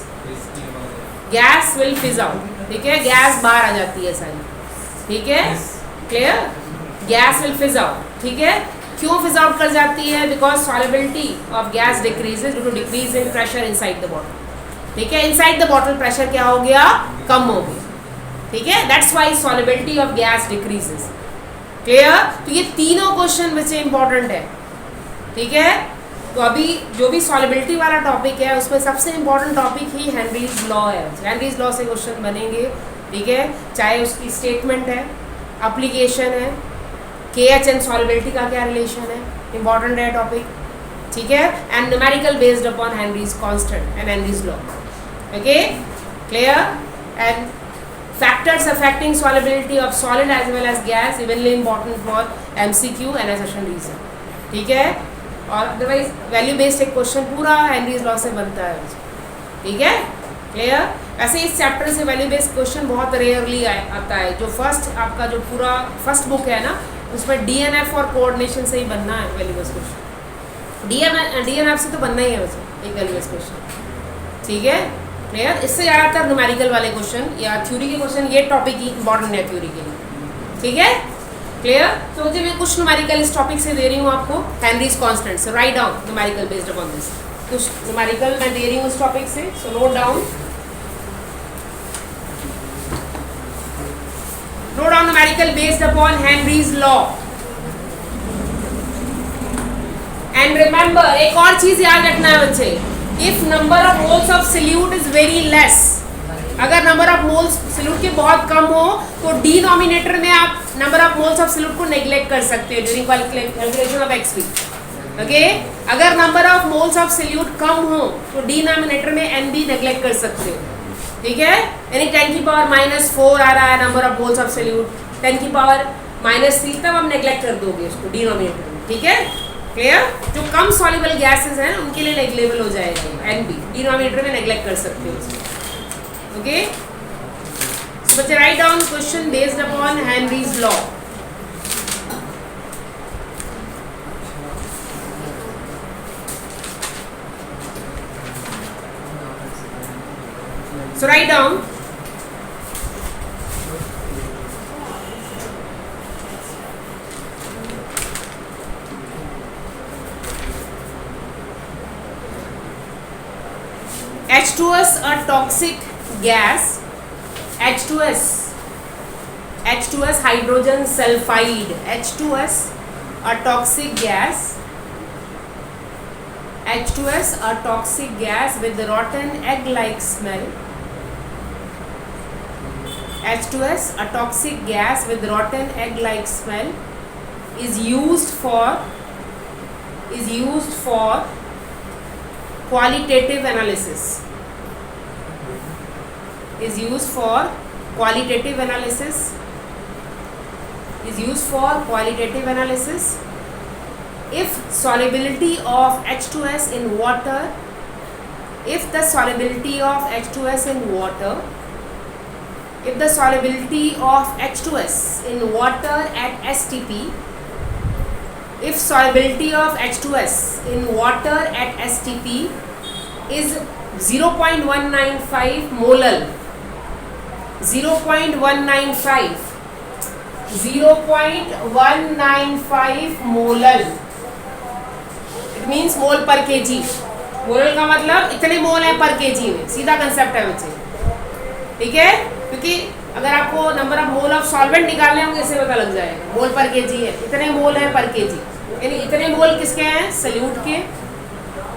Gas will fizz out. ठीक है, gas बाहर आ जाती है सारी। ठीक है, clear? Gas will fizz out. ठीक है, क्यों फिज आउट कर जाती है? Because solubility of gas decreases due to decrease in pressure inside the bottle. ठीक है, इनसाइड द बॉटल प्रेशर क्या हो गया? कम हो गया। ठीक है, that's why solubility of gas decreases. Clear? तो ये तीनों क्वेश्चन में से इंपॉर्टेंट है। ठीक है, तो अभी जो भी सॉलिबिलिटी वाला टॉपिक है उसमें सबसे इंपॉर्टेंट टॉपिक ही हेनरीज लॉ है। हेनरीज लॉ से क्वेश्चन बनेंगे। ठीक है, चाहे उसकी स्टेटमेंट है, एप्लीकेशन है, KH एंड सॉलिबिलिटी का क्या रिलेशन है, इंपॉर्टेंट है टॉपिक। ठीक है, and numerical based upon Henry's constant and Henry's law. Okay, clear? And factors affecting solubility of solid as well as gas evenly important for MCQ and assertion reason. ठीक है, और otherwise value based एक question पूरा Henry's law से बनता है। ठीक है, क्लियर? वैसे इस चैप्टर से वैल्यू बेस्ड क्वेश्चन बहुत रेयरली आता है। जो फर्स्ट आपका जो पूरा फर्स्ट बुक है ना, उसमें DNF और कोऑर्डिनेशन से ही बनना है वैल्यू बेस्ड क्वेश्चन। DNF से तो बनना ही है वैसे एक वैल्यू बेस्ड क्वेश्चन। ठीक है, क्लियर? इससे ज़्यादातर न्यूमेरिकल वाले क्वेश्चन या थ्योरी के क्वेश्चन ये टॉपिक ही इंपॉर्टेंट है थ्योरी के लिए। ठीक है, क्लियर? तो मुझे मैं कुछ न्यूमेरिकल इस टॉपिक से दे रही हूँ आपको, Henry's constant. So write down numerical based upon this. कुछ न्यूमेरिकल मैं दे रही हूँ इस टॉपिक से, so note down. Note down numerical based upon Henry's law. And remember, एक और चीज याद रखना है बच्चे, if number of moles of solute is very less, अगर नंबर ऑफ मोल्स सॉल्यूट के बहुत कम हो तो डिनोमिनेटर में आप number of moles of solute को नेग्लेक्ट कर सकते हैं during calculation of XV। Okay, अगर number of moles of solute कम हो तो डिनोमिनेटर में NB नेग्लेक्ट कर सकते हो। ठीक है, यानी 10 की पावर -4 आ रहा है number of moles of solute, 10 की पावर -3 तब आप नेग्लेक्ट कर दोगे उसको डिनोमिनेटर में। ठीक है, क्लियर? जो कम सॉल्युबल गैसेस हैं उनके लिए नेग्लेबल हो जाएगा NB, डिनोमिनेटर में नेग्लेक्ट कर सकते हो उसको। ओके, सो बच्चे write down question based upon Henry's law. So write down H2S a toxic gas. H2S hydrogen sulfide. H2S a toxic gas. H2S a toxic gas with rotten egg-like smell. H2S a toxic gas with rotten egg-like smell is used for qualitative analysis. Is used for qualitative analysis. Is used for qualitative analysis. If solubility of H2S in water, if the solubility of H2S in water, if the solubility of H2S in water at STP, if solubility of H2S in water at STP is 0.195 molar, 0.195 molar, it means मोल पर KG. मोल का मतलब इतने मोल है पर KG में, सीधा concept है बच्चे, ठीक है. क्योंकि अगर आपको number of mole of solvent निकालने होंगे इससे पता लग जाएगा. मोल पर केजी है, इतने मोल है पर केजी, यानी इतने मोल किसके हैं, सल्यूट के,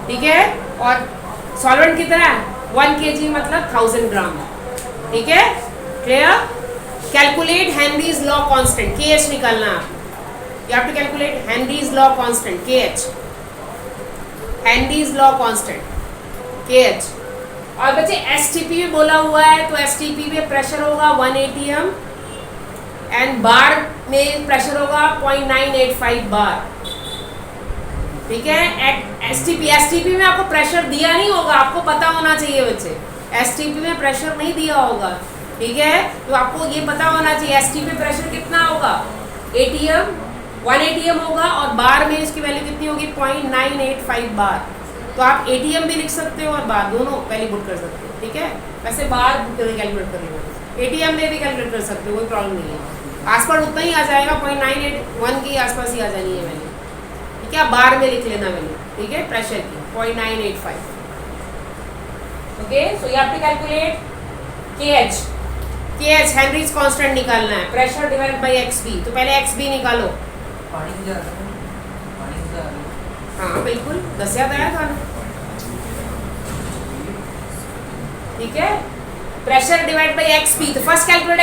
ठीक है. और सॉल्वेंट कितना है, 1 kg मतलब 1000 ग्राम, ठीक है. Clear. Calculate Henry's law constant, KH निकालना है आपको. You have to calculate Henry's law constant, KH. Henry's law constant KH. और बच्चे STP में बोला हुआ है, तो STP में प्रेशर होगा 1 atm एंड बार में प्रेशर होगा 0.985 बार, ठीक है. एट STP में आपको प्रेशर दिया नहीं होगा, आपको पता होना चाहिए बच्चे. STP में प्रेशर नहीं दिया होगा, ठीक है. तो आपको ये पता होना चाहिए STP प्रेशर कितना होगा, atm 1 atm होगा, और बार में इसकी वैल्यू कितनी होगी, 0.985 बार. तो आप ATM भी लिख सकते हो और बार, दोनों वैल्यू पुट कर सकते हो, ठीक है. वैसे बार कैलकुलेट कर लो, ATM में भी कैलकुलेट कर सकते हो, कोई प्रॉब्लम नहीं है. आसपास उतना ही आ जाएगा, 0.981 के आसपास ही आ जानी है वैल्यू, ठीक है. बार में लिख लेना वैल्यू, ठीक है, प्रेशर की 0.985. Okay. So you have to calculate KH Henry's constant निकालना है, प्रेशर डिवाइडेड बाय XB. तो पहले XB निकालो.
पानी की जार है, पानी की जार है.
हाँ बिल्कुल, 10 याद आया था, ठीक है. Pressure divide bye XP. तो फर्स्ट कैलकुलेट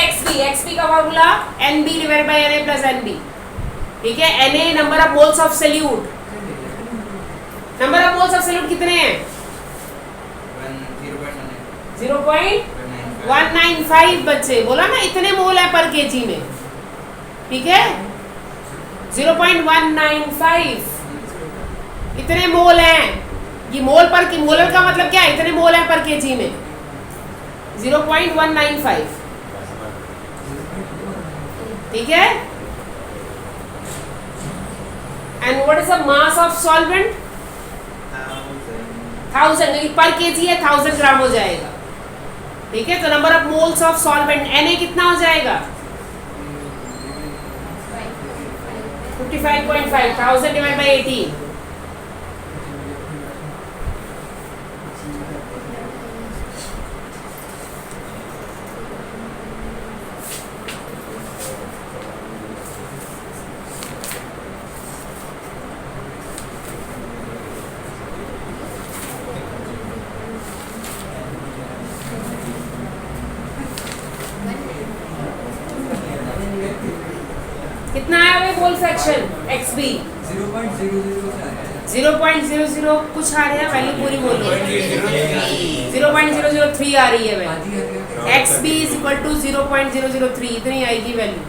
XP का formula NB divide by Na plus NB, ठीक है. Na number of moles of solute. Number of moles of solute कितने हैं, 0.195 बच्चे. बोला ना इतने मोल है पर केजी में, ठीक है. 0.195 इतने मोल हैं. ये मोल पर की मोलर का मतलब क्या है, इतने मोल है पर केजी में, 0.195, ठीक है. And what is the mass of solvent, 1000 पर केजी है, 1000 ग्राम हो जाएगा, ठीक है. तो number of moles of solvent Na कितना हो जाएगा, 55.5. 1000 डिवाइड बाय 18, कितना आया भाई मोल फ्रैक्शन XB, 0.00 कुछ आ रहा है, वैल्यू पूरी बोलो, 0.003 आ रही है value. XB is equal to 0.003, इतनी आएगी वैल्यू.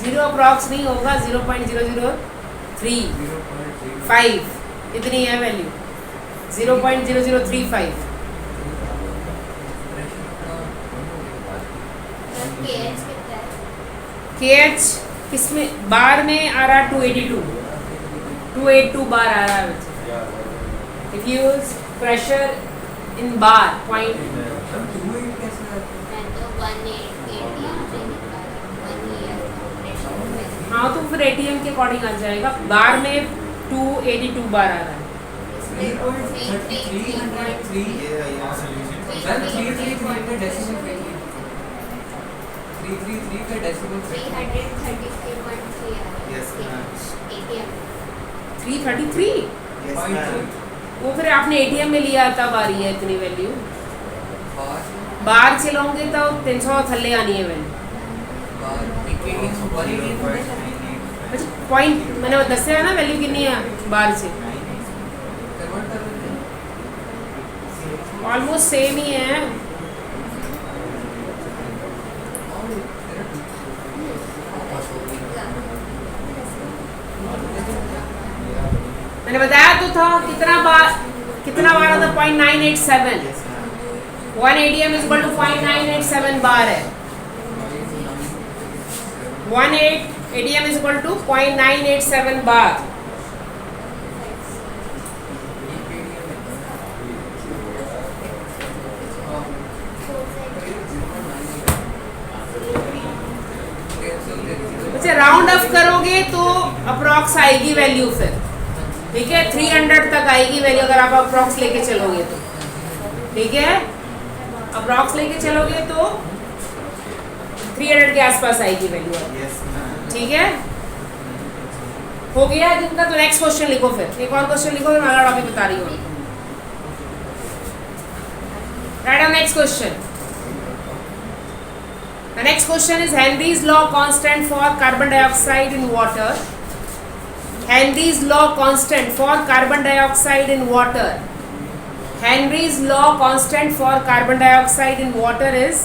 0 अप्रॉक्स नहीं होगा, 0.0035 इतनी है वैल्यू, 0.0035. KH किसमें, बार में आ रहा है 282 बार आ रहा है. If you use pressure in bar point, हाँ तो फिर ATM के अकॉर्डिंग आ जाएगा. बार में 282 बार आ रहा है।
3.33
Yeah, yeah, solution.
मैम 333 का डेसिमल कहिए 333 का डेसिमल कहिए
333.3
Yes, ma'am.
ATM
333
Yes, ma'am.
वो फिर आपने एटीएम में लिया तब आ रही है इतनी वैल्यू।
बार
बाहर चलोगे तो 300 थल्ले आनी है वैल्यू।
बार एक ATM 180
अच्छा पॉइंट मैंने दसिया ना वैल्यू कितनी है बाहर से,
कन्वर्ट कर लेते हैं
ऑलमोस्ट सेम ही है। मैंने बताया तो था कितना बार आता 0.987।
Yes, ma'am.
1 ATM is equal to 0.987 बार है। 1 ATM is equal to 0.987 बार। अच्छा राउंड ऑफ करोगे तो अप्रॉक्स आएगी वैल्यू फिर, ठीक है 300 तक आएगी वैल्यू अगर आप अप्रॉक्स लेके चलोगे तो, ठीक है अप्रॉक्स लेके चलोगे तो 300 के आसपास आएगी वैल्यू,
Yes, ma'am.
ठीक है हो गया जिनका। तो नेक्स्ट क्वेश्चन लिखो, फिर एक और क्वेश्चन लिखो, मैं अगला टॉपिक बता रही हूँ। Write down next question. The next question is Henry's law constant for carbon dioxide in water. Henry's law constant for carbon dioxide in water. Henry's law constant for carbon dioxide in water is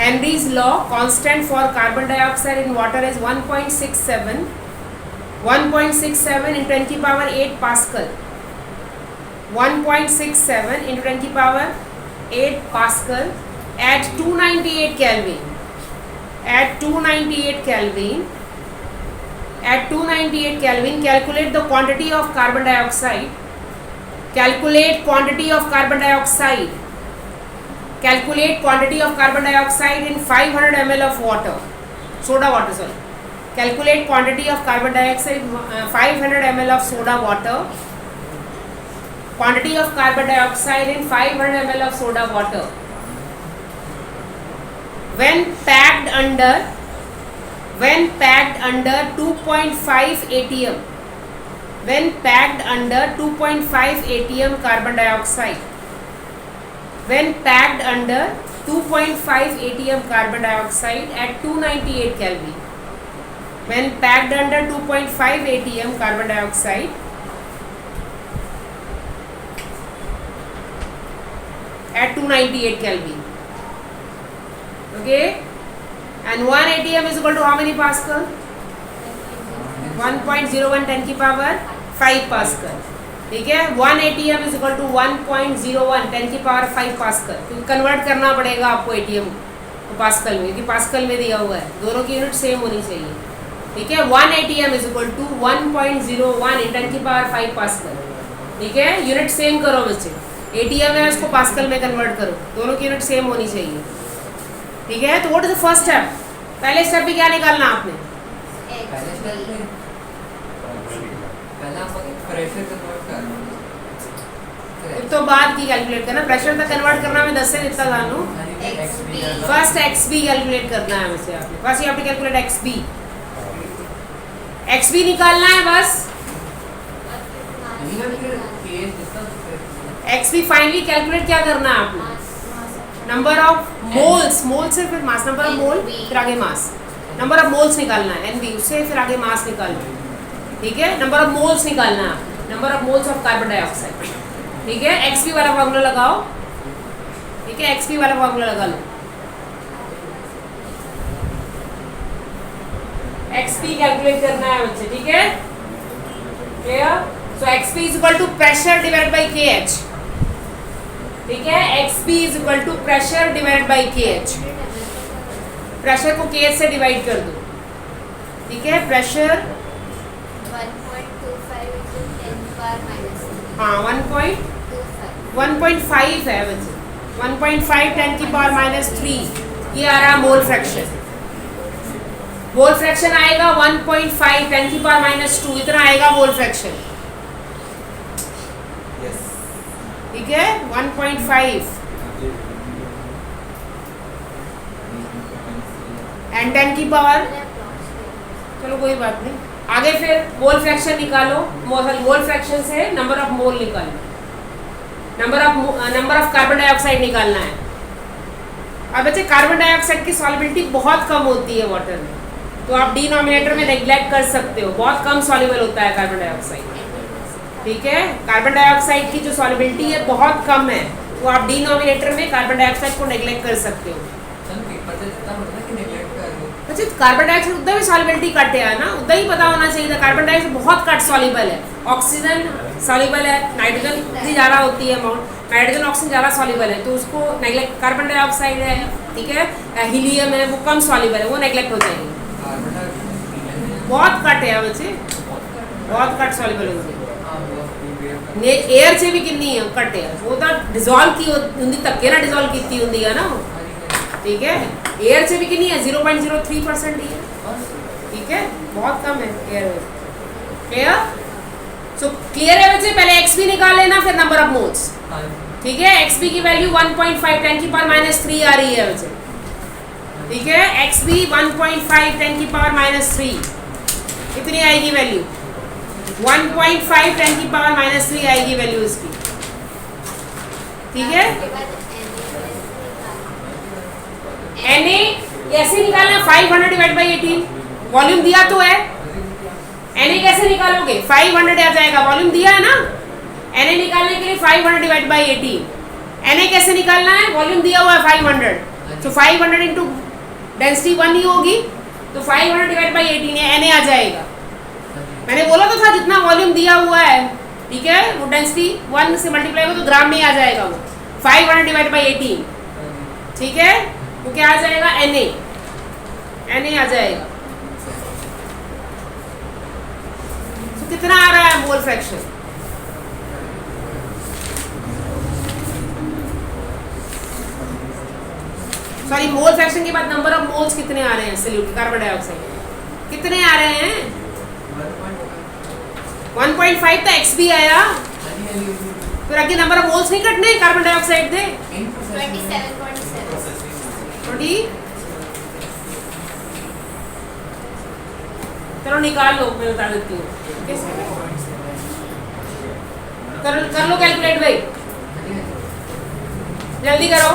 Henry's law constant for carbon dioxide in water is 1.67 into 10 to the power 8 Pascal. 1.67 into 10 to the power 8 Pascal at 298 Kelvin. At 298 Kelvin, calculate the quantity of carbon dioxide. Calculate quantity of carbon dioxide. Calculate quantity of carbon dioxide in 500 ml of water. Soda water, sorry. Calculate quantity of carbon dioxide in 500 ml of soda water. Quantity of carbon dioxide in 500 ml of soda water. When packed under 2.5 atm, when packed under 2.5 atm carbon dioxide, when packed under 2.5 atm carbon dioxide at 298 Kelvin, when packed under 2.5 atm carbon dioxide at 298 Kelvin. Okay, and 1 atm is equal to how many Pascal? 1.01 10 की power 5 Pascal, ठीक है 1 atm is equal to 1.01 10 की power 5 Pascal, क्योंकि convert करना पड़ेगा आपको atm को pascal में, क्योंकि पास्कल में दिया हुआ है, दोनों की यूनिट सेम होनी चाहिए, ठीक है 1 atm is equal to 1.01 in 10 की पावर 5 Pascal, ठीक है यूनिट सेम करो बच्चे, atm है उसको पास्कल में कन्वर्ट करो, दोनों की यूनिट सेम होनी चाहिए, ठीक है। तो what is the first step? पहले स्टेप में क्या निकालना आपने?
पहले स्टेप में पहला आपको प्रेशर कन्वर्ट करना
एक तो बाद की कैलकुलेट करना, प्रेशर तक कन्वर्ट करना मैं 10 से जितना जान लूँ। फर्स्ट XB कैलकुलेट करना है वैसे आपने, first you have to calculate XB निकालना है बस। XB फाइनली कैलकुलेट क्या करना है आपने? नंबर ऑफ मोल्स, मोल से फिर मास, नंबर ऑफ मोल फिर आगे मास, नंबर ऑफ मोल्स निकालना है NB, उससे फिर आगे मास निकालना है, ठीक है नंबर ऑफ मोल्स निकालना है, number of moles of carbon dioxide, ठीक है XB वाला फार्मूला लगाओ, ठीक है XB वाला फार्मूला लगा लो, XB कैलकुलेट करना है बच्चे, ठीक है clear. So XB is equal to pressure divide by KH, ठीक है XB is equal to pressure divide by KH, pressure को KH से डिवाइड कर दो, ठीक है प्रेशर
1.25 into 10 power minus
हाँ 1.5 है बच्चे, 1.5 10 की पावर -3 ये आ रहा मोल फ्रैक्शन, मोल फ्रैक्शन आएगा 1.5 10 की पावर -2 इतना आएगा मोल फ्रैक्शन,
Yes.
ठीक है 1.5 एंड 10 की पावर, चलो कोई बात नहीं। आगे फिर मोल फ्रैक्शन निकालो, मोल फ्रैक्शन से नंबर ऑफ मोल निकालो, नंबर ऑफ कार्बन डाइऑक्साइड निकालना है। अब बच्चे कार्बन डाइऑक्साइड की सॉल्युबिलिटी बहुत कम होती है वाटर में, तो आप डिनोमिनेटर में नेग्लेक्ट कर सकते हो, बहुत कम सॉल्युबल होता है कार्बन डाइऑक्साइड, ठीक है। कार्बन डाइऑक्साइड की जो सॉल्युबिलिटी है बहुत कम है, तो आप डिनोमिनेटर में कार्बन डाइऑक्साइड को नेग्लेक्ट कर सकते हो।
सन पेपर से जितना पता है कि नेगलेक्ट कर रहे हो।
अच्छा कार्बन डाइऑक्साइड उतना भी सॉल्युबिलिटी कट है ना, उतना ही पता होना चाहिए था। कार्बन डाइऑक्साइड बहुत कट सॉल्युबल है, ऑक्सीजन सॉल्युबल है, नाइट्रोजन इतनी ज़्यादा होती है अमाउंट, नाइट्रोजन ऑक्सीजन ज़्यादा सॉल्युबल है, तो उसको नेग्लेक्ट, कार्बन डाइऑक्साइड है, ठीक है, हीलियम है, वो कम सॉल्युबल है, वो नेग्लेक्ट हो जाएगी।
कार्बन डाइऑक्साइड
बहुत कट है बच्चे, बहुत कट सॉल्युबल होगी। ने एयर से भी कितनी है कट है, वो तो डिजोल्व की होती तक ना, डिजोल्व की होती है ना, ठीक है। एयर से भी कितनी है 0.03% ही है, ठीक है, बहुत कम है एयर में। क्लियर? सो क्लियर है बच्चे, पहले XB निकाल लेना, फिर नंबर ऑफ मोल्स, ठीक है। XB की वैल्यू 1.5 10 की पावर -3 आ रही है बच्चे, ठीक है। XB 1.5 10 की पावर -3 कितनी आएगी वैल्यू, 1.5 10 की पावर -3 आएगी वैल्यू इसकी, ठीक है। Na कैसे निकालना, 500 डिवाइड बाई 18, वॉल्यूम दिया तो है। Na कैसे निकालोगे, 500 आ जाएगा, वॉल्यूम दिया है ना। Na निकालने के लिए 500 डिवाइड बाई 18, Na कैसे निकालना है, वॉल्यूम दिया हुआ है 500, तो 500 इंटू डेंसिटी 1 ही होगी, तो 500 डिवाइड बाई 18 Na आ जाएगा। मैंने बोला तो था जितना वॉल्यूम दिया हुआ है, ठीक है, वो डेंसिटी 1 से मल्टीप्लाई हो तो ग्राम में ही आ जाएगा वो, 500 डिवाइड बाई 18, ठीक है। तो क्या आ जाएगा, Na आ जाएगा। तो कितना आ रहा है mole fraction, sorry mole fraction के बाद नंबर ऑफ मोल्स कितने आ रहे हैं सॉल्यूट कार्बन डाइऑक्साइड, कितने आ रहे हैं 1.5 तो XB आया, फिर आगे नंबर ऑफ मोल्स नहीं कटने कार्बन डाइऑक्साइड दे
27.7।
20, चलो निकाल लो, मैं बता देती हूँ कर लो कैलकुलेट भाई, जल्दी करो।